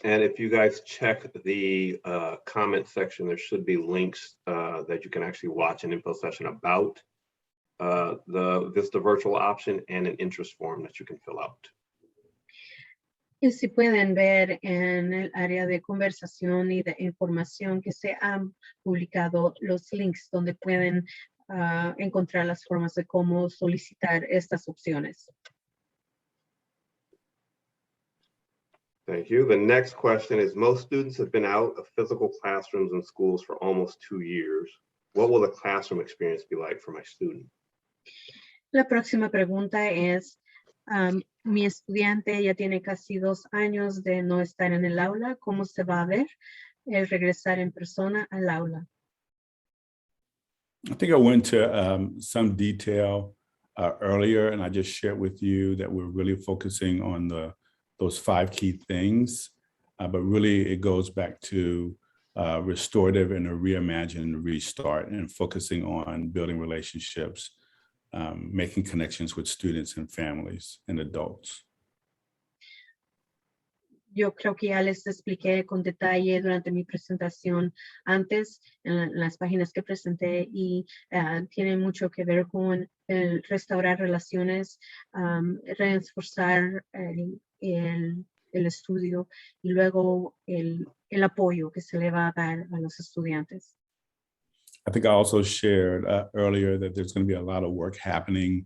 And if you guys check the comment section, there should be links that you can actually watch an info session about the Vista virtual option and an interest form that you can fill out. Y si pueden ver en el área de conversación y de información que se han publicado los links donde pueden encontrar las formas de cómo solicitar estas opciones. Thank you. The next question is, most students have been out of physical classrooms and schools for almost 2 years. What will the classroom experience be like for my student? La próxima pregunta es, mi estudiante ya tiene casi 2 años de no estar en el aula. ¿Cómo se va a ver el regresar en persona al aula? I think I went to some detail earlier, and I just shared with you that we're really focusing on those 5 key things, but really it goes back to restorative and a reimagine and restart, and focusing on building relationships, making connections with students and families and adults. Yo creo que ya les expliqué con detalle durante mi presentación antes en las páginas que presenté y tiene mucho que ver con el restaurar relaciones, reforzar el estudio y luego el apoyo que se le va a dar a los estudiantes. I think I also shared earlier that there's going to be a lot of work happening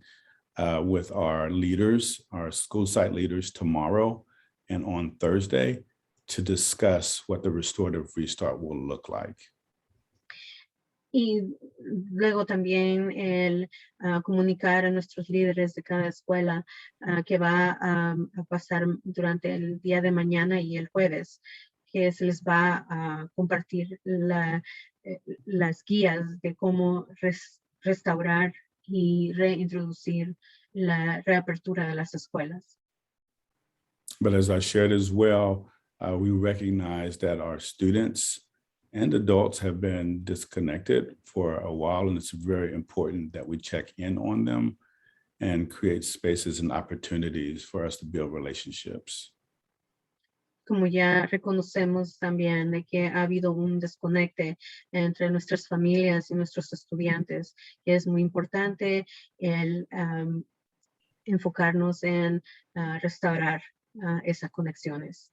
with our leaders, our school site leaders tomorrow and on Thursday to discuss what the restorative restart will look like. Y luego también el comunicar a nuestros líderes de cada escuela que va a pasar durante el día de mañana y el jueves, que se les va a compartir las guías de cómo restaurar y reintroducir la reapertura de las escuelas. But as I shared as well, we recognize that our students and adults have been disconnected for a while, and it's very important that we check in on them and create spaces and opportunities for us to build relationships. Como ya reconocemos también de que ha habido un desconecte entre nuestras familias y nuestros estudiantes, que es muy importante el enfocarnos en restaurar esas conexiones.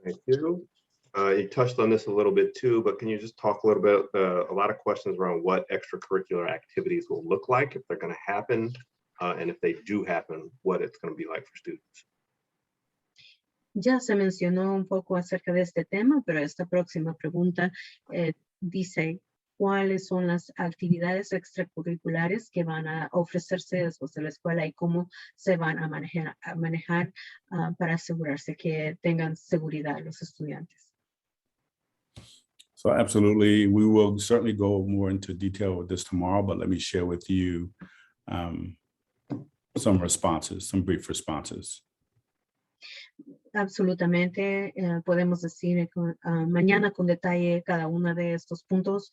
Thank you. You touched on this a little bit too, but can you just talk a little bit, a lot of questions around what extracurricular activities will look like if they're going to happen, and if they do happen, what it's going to be like for students? Ya se mencionó un poco acerca de este tema, pero esta próxima pregunta dice, ¿cuáles son las actividades extracurriculares que van a ofrecerse después de la escuela y cómo se van a manejar para asegurarse que tengan seguridad los estudiantes? So absolutely, we will certainly go more into detail with this tomorrow, but let me share with you some responses, some brief responses. Absolutamente, podemos decir mañana con detalle cada uno de estos puntos,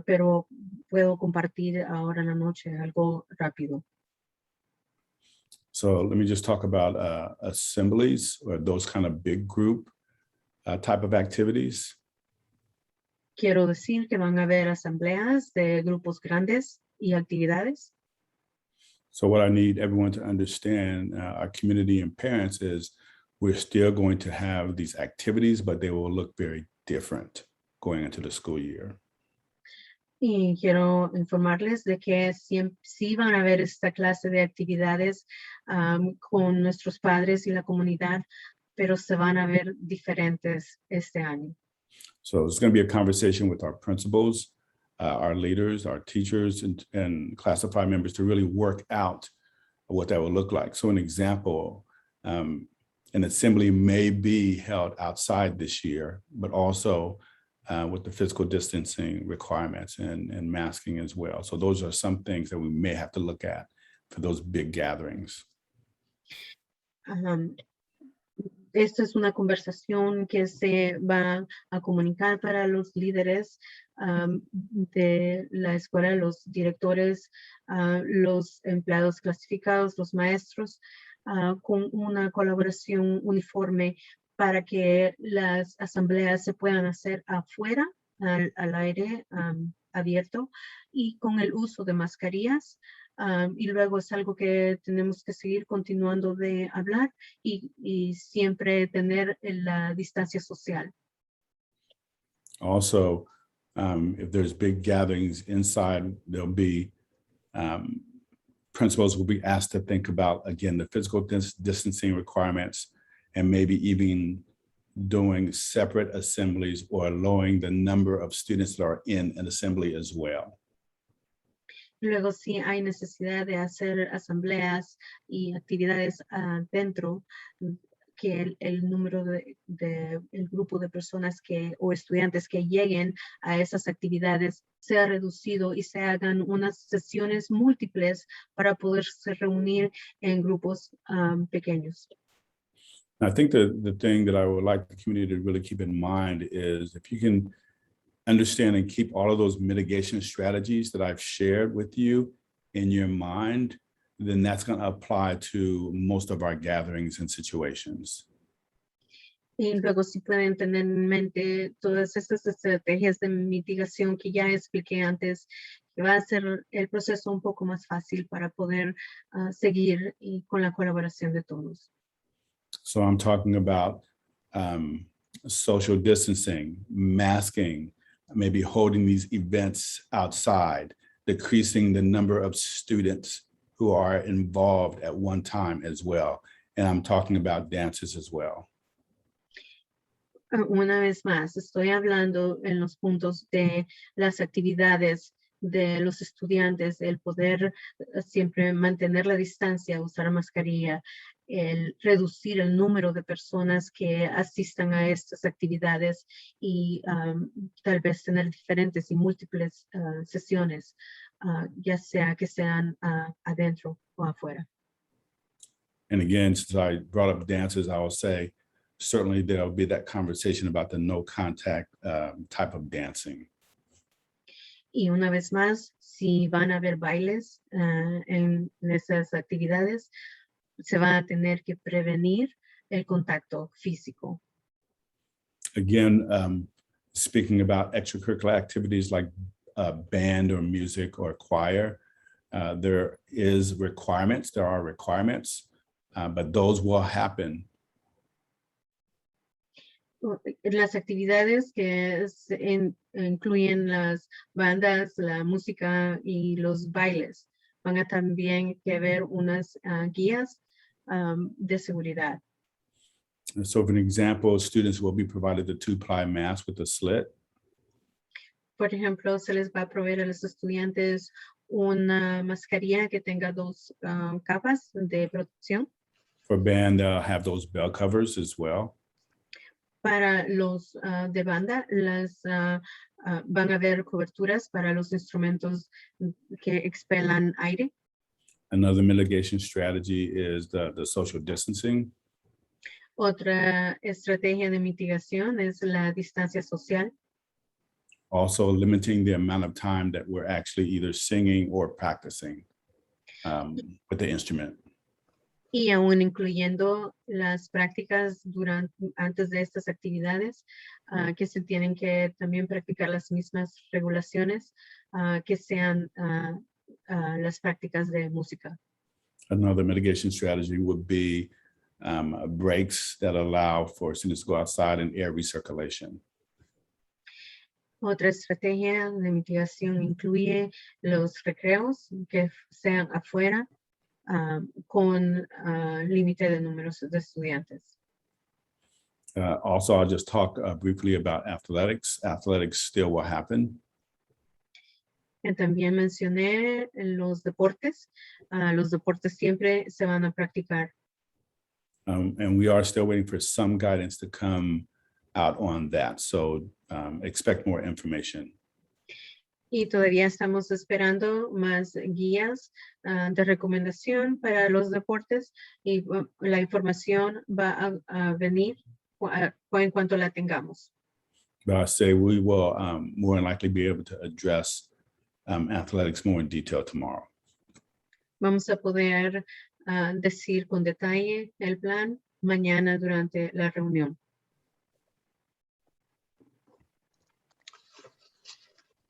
pero puedo compartir ahora en la noche algo rápido. So let me just talk about assemblies, or those kind of big group type of activities. Quiero decir que van a haber asambleas de grupos grandes. y actividades. So what I need everyone to understand, our community and parents, is we're still going to have these activities, but they will look very different going into the school year. Y quiero informarles de que sí van a haber esta clase de actividades con nuestros padres y la comunidad, pero se van a ver diferentes este año. So it's going to be a conversation with our principals, our leaders, our teachers, and classified members to really work out what that will look like. So an example, an assembly may be held outside this year, but also with the physical distancing requirements and masking as well. So those are some things that we may have to look at for those big gatherings. Esta es una conversación que se va a comunicar para los líderes de la escuela, los directores, los empleados clasificados, los maestros, con una colaboración uniforme para que las asambleas se puedan hacer afuera, al aire abierto y con el uso de mascarillas. Y luego es algo que tenemos que seguir continuando de hablar y siempre tener la distancia social. Also, if there's big gatherings inside, there'll be principals will be asked to think about, again, the physical distancing requirements and maybe even doing separate assemblies or lowering the number of students that are in an assembly as well. Luego, si hay necesidad de hacer asambleas y actividades dentro, que el número el grupo de personas o estudiantes que lleguen a esas actividades sea reducido y se hagan unas sesiones múltiples para poderse reunir en grupos pequeños. I think the thing that I would like the community to really keep in mind is if you can understand and keep all of those mitigation strategies that I've shared with you in your mind, then that's going to apply to most of our gatherings and situations. Y luego si pueden tener en mente todas estas estrategias de mitigación que ya expliqué antes, que va a hacer el proceso un poco más fácil para poder seguir con la colaboración de todos. So I'm talking about social distancing, masking, maybe holding these events outside, decreasing the number of students who are involved at one time as well. And I'm talking about dances as well. Una vez más, estoy hablando en los puntos de las actividades de los estudiantes, el poder siempre mantener la distancia, usar mascarilla, el reducir el número de personas que asistan a estas actividades y tal vez tener diferentes y múltiples sesiones, ya sea que sean adentro o afuera. And again, since I brought up dances, I will say, certainly there'll be that conversation about the no contact type of dancing. Y una vez más, si van a haber bailes en esas actividades, se va a tener que prevenir el contacto físico. Again, speaking about extracurricular activities like band or music or choir, there are requirements, but those will happen. Las actividades que incluyen las bandas, la música y los bailes van a también que haber unas guías de seguridad. So for an example, students will be provided a 2-ply mask with a slit. Por ejemplo, se les va a proveer a los estudiantes una mascarilla que tenga 2 capas de protección. For band, they'll have those bell covers as well. Para los de banda, van a haber coberturas para los instrumentos que expelan aire. Another mitigation strategy is the social distancing. Otra estrategia de mitigación es la distancia social. Also limiting the amount of time that we're actually either singing or practicing with the instrument. Y aún incluyendo las prácticas antes de estas actividades, que se tienen que también practicar las mismas regulaciones, que sean las prácticas de música. Another mitigation strategy would be breaks that allow for students to go outside and air recirculation. Otra estrategia de mitigación incluye los recreos que sean afuera con límite de números de estudiantes. Also, I'll just talk briefly about athletics. Athletics still will happen. También mencioné los deportes. Los deportes siempre se van a practicar. And we are still waiting for some guidance to come out on that. So expect more information. Y todavía estamos esperando más guías de recomendación para los deportes y la información va a venir en cuanto la tengamos. But I say we will more than likely be able to address athletics more in detail tomorrow. Vamos a poder decir con detalle el plan mañana durante la reunión.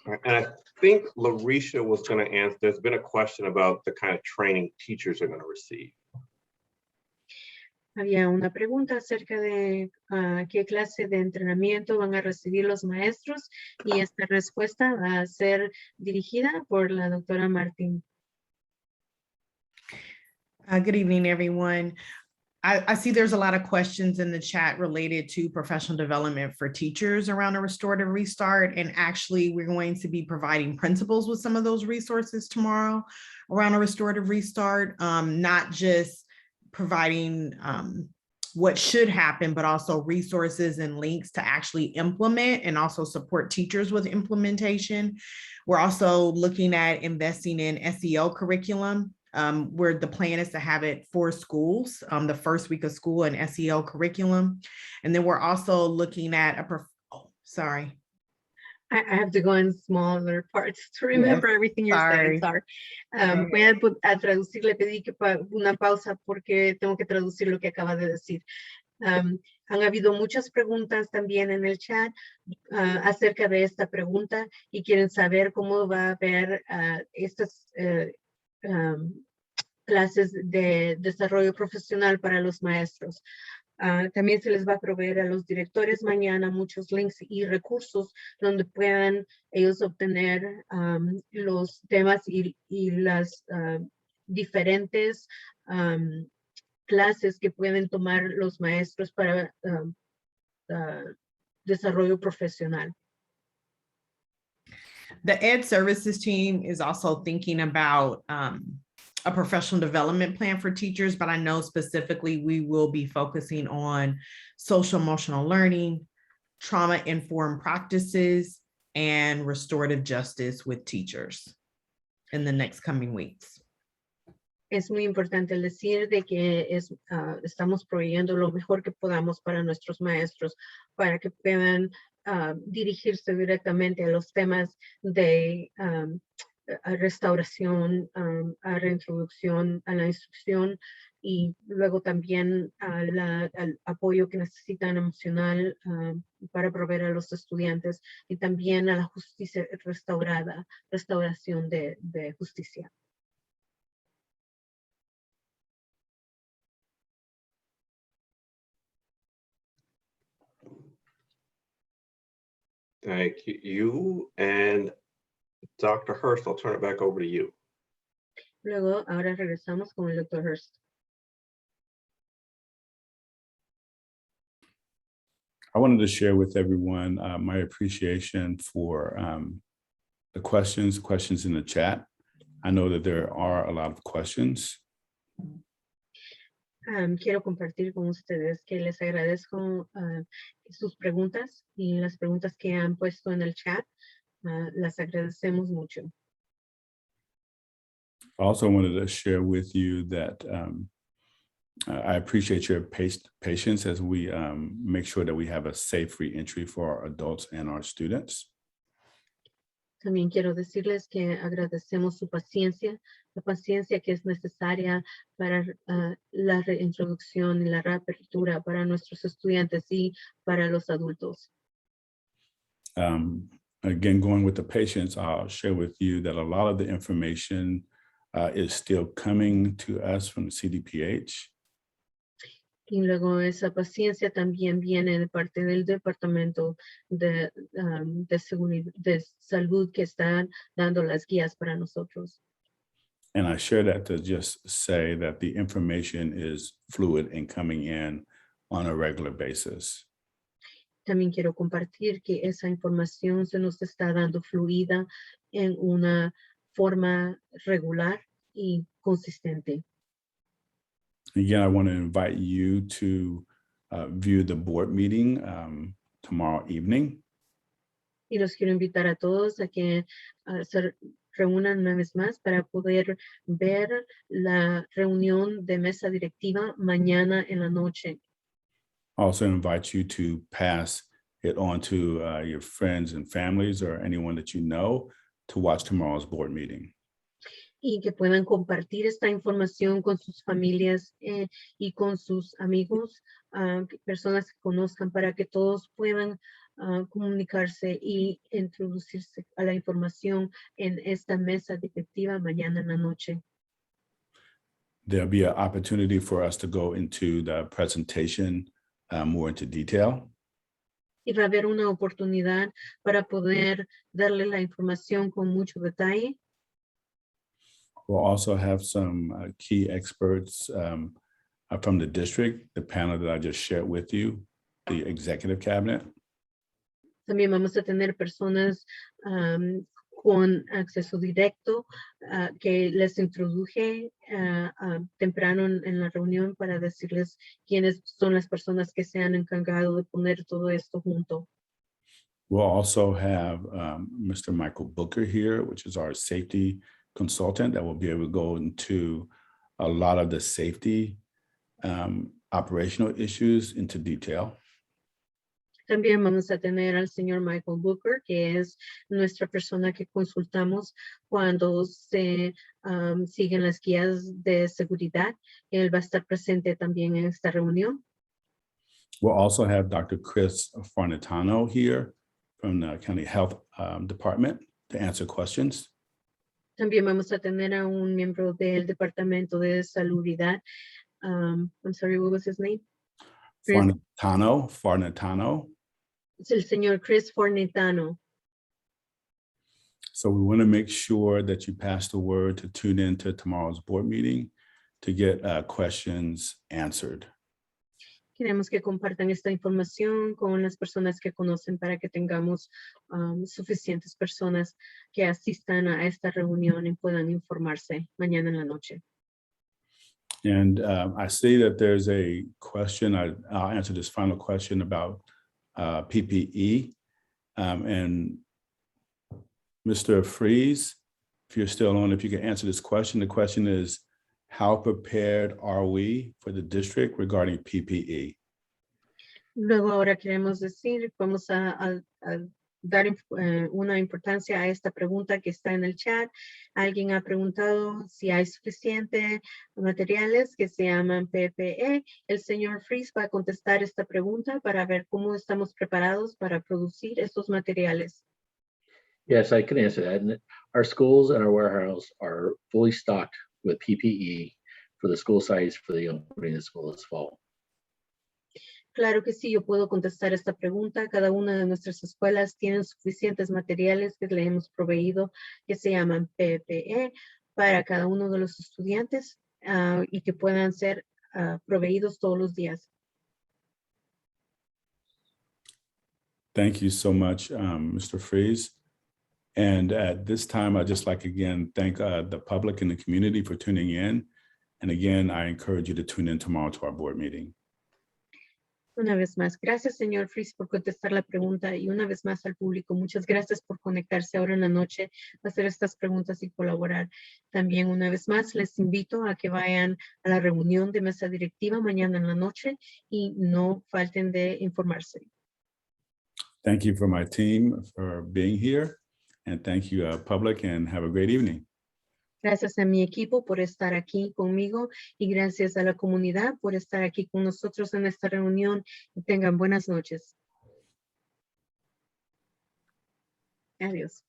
And I think Larisha was going to answer. There's been a question about the kind of training teachers are going to receive. Había una pregunta acerca de qué clase de entrenamiento van a recibir los maestros y esta respuesta va a ser dirigida por la doctora Martín. Good evening, everyone. I see there's a lot of questions in the chat related to professional development for teachers around a restorative restart. And actually, we're going to be providing principals with some of those resources tomorrow around a restorative restart, not just providing what should happen, but also resources and links to actually implement and also support teachers with implementation. We're also looking at investing in SEL curriculum, where the plan is to have it for schools, the first week of school and SEL curriculum. And then we're also looking at I have to go in smaller parts to remember everything you're saying. Sorry. Voy a traducir, le pedí que una pausa porque tengo que traducir lo que acaba de decir. Han habido muchas preguntas también en el chat acerca de esta pregunta y quieren saber cómo va a haber estas clases de desarrollo profesional para los maestros. También se les va a proveer a los directores mañana muchos links y recursos donde puedan ellos obtener los temas y las diferentes clases que pueden tomar los maestros para desarrollo profesional. The Ed Services team is also thinking about a professional development plan for teachers, but I know specifically we will be focusing on social emotional learning, trauma-informed practices, and restorative justice with teachers in the next coming weeks. Es muy importante decir de que estamos proveyendo lo mejor que podamos para nuestros maestros, para que puedan dirigirse directamente a los temas de a restauración, a reintroducción a la instrucción y luego también al apoyo que necesitan emocional para proveer a los estudiantes y también a la justicia restauración de justicia. Thank you. And Dr. Hurst, I'll turn it back over to you. Luego, ahora regresamos con el Dr. Hurst. I wanted to share with everyone my appreciation for the questions in the chat. I know that there are a lot of questions. Quiero compartir con ustedes que les agradezco sus preguntas y las preguntas que han puesto en el chat. Las agradecemos mucho. I also wanted to share with you that I appreciate your patience as we make sure that we have a safe reentry for our adults and our students. También quiero decirles que agradecemos su paciencia, la paciencia que es necesaria para la reintroducción y la reapertura para nuestros estudiantes y para los adultos. Again, going with the patience, I'll share with you that a lot of the information is still coming to us from the CDPH. Y luego esa paciencia también viene de parte del Departamento de Salud que están dando las guías para nosotros. And I share that to just say that the information is fluid and coming in on a regular basis. También quiero compartir que esa información se nos está dando fluida en una forma regular y consistente. Again, I want to invite you to view the board meeting tomorrow evening. Y los quiero invitar a todos a que se reúnan una vez más para poder ver la reunión de mesa directiva mañana en la noche. Also invite you to pass it on to your friends and families or anyone that you know to watch tomorrow's board meeting. Y que puedan compartir esta información con sus familias y con sus amigos, personas que conozcan, para que todos puedan comunicarse y introducirse a la información en esta mesa directiva mañana en la noche. There'll be an opportunity for us to go into the presentation more into detail. Y va a haber una oportunidad para poder darle la información con mucho detalle. We'll also have some key experts from the district, the panel that I just shared with you, the executive cabinet. También vamos a tener personas con acceso directo que les introduje temprano en la reunión para decirles quiénes son las personas que se han encargado de poner todo esto junto. We'll also have Mr. Michael Booker here, which is our safety consultant that will be able to go into a lot of the safety operational issues into detail. También vamos a tener al señor Michael Booker, que es nuestra persona que consultamos cuando se siguen las guías de seguridad. Él va a estar presente también en esta reunión. We'll also have Dr. Chris Hurst here from the County Health Department to answer questions. También vamos a tener a un miembro del Departamento de Salubridad. I'm sorry, what was his name? Farnetano. Es el señor Chris Fornitano. So we want to make sure that you pass the word to tune into tomorrow's board meeting to get questions answered. Queremos que compartan esta información con las personas que conocen para que tengamos suficientes personas que asistan a esta reunión y puedan informarse mañana en la noche. And I see that there's a question. I'll answer this final question about PPE. And Mr. Freeze, if you're still on, if you can answer this question. The question is, how prepared are we for the district regarding PPE? Luego ahora queremos decir, vamos a dar una importancia a esta pregunta que está en el chat. Alguien ha preguntado si hay suficiente materiales que se llaman PPE. El señor Freeze va a contestar esta pregunta para ver cómo estamos preparados para producir estos materiales. Yes, I can answer that. And our schools and our warehouse are fully stocked with PPE for the school sites for the opening of the school this fall. Claro que sí, yo puedo contestar esta pregunta. Cada una de nuestras escuelas tienen suficientes materiales que le hemos proveído que se llaman PPE para cada uno de los estudiantes y que puedan ser proveídos todos los días. Thank you so much, Mr. Freeze. And at this time, I'd just like, again, thank the public and the community for tuning in. And again, I encourage you to tune in tomorrow to our board meeting. Una vez más, gracias, señor Freeze, por contestar la pregunta. Y una vez más al público, muchas gracias por conectarse ahora en la noche, hacer estas preguntas y colaborar. También, una vez más, les invito a que vayan a la reunión de mesa directiva mañana en la noche y no falten de informarse. Thank you for my team for being here. And thank you, public, and have a great evening. Gracias a mi equipo por estar aquí conmigo y gracias a la comunidad por estar aquí con nosotros en esta reunión. Y tengan buenas noches. Adiós.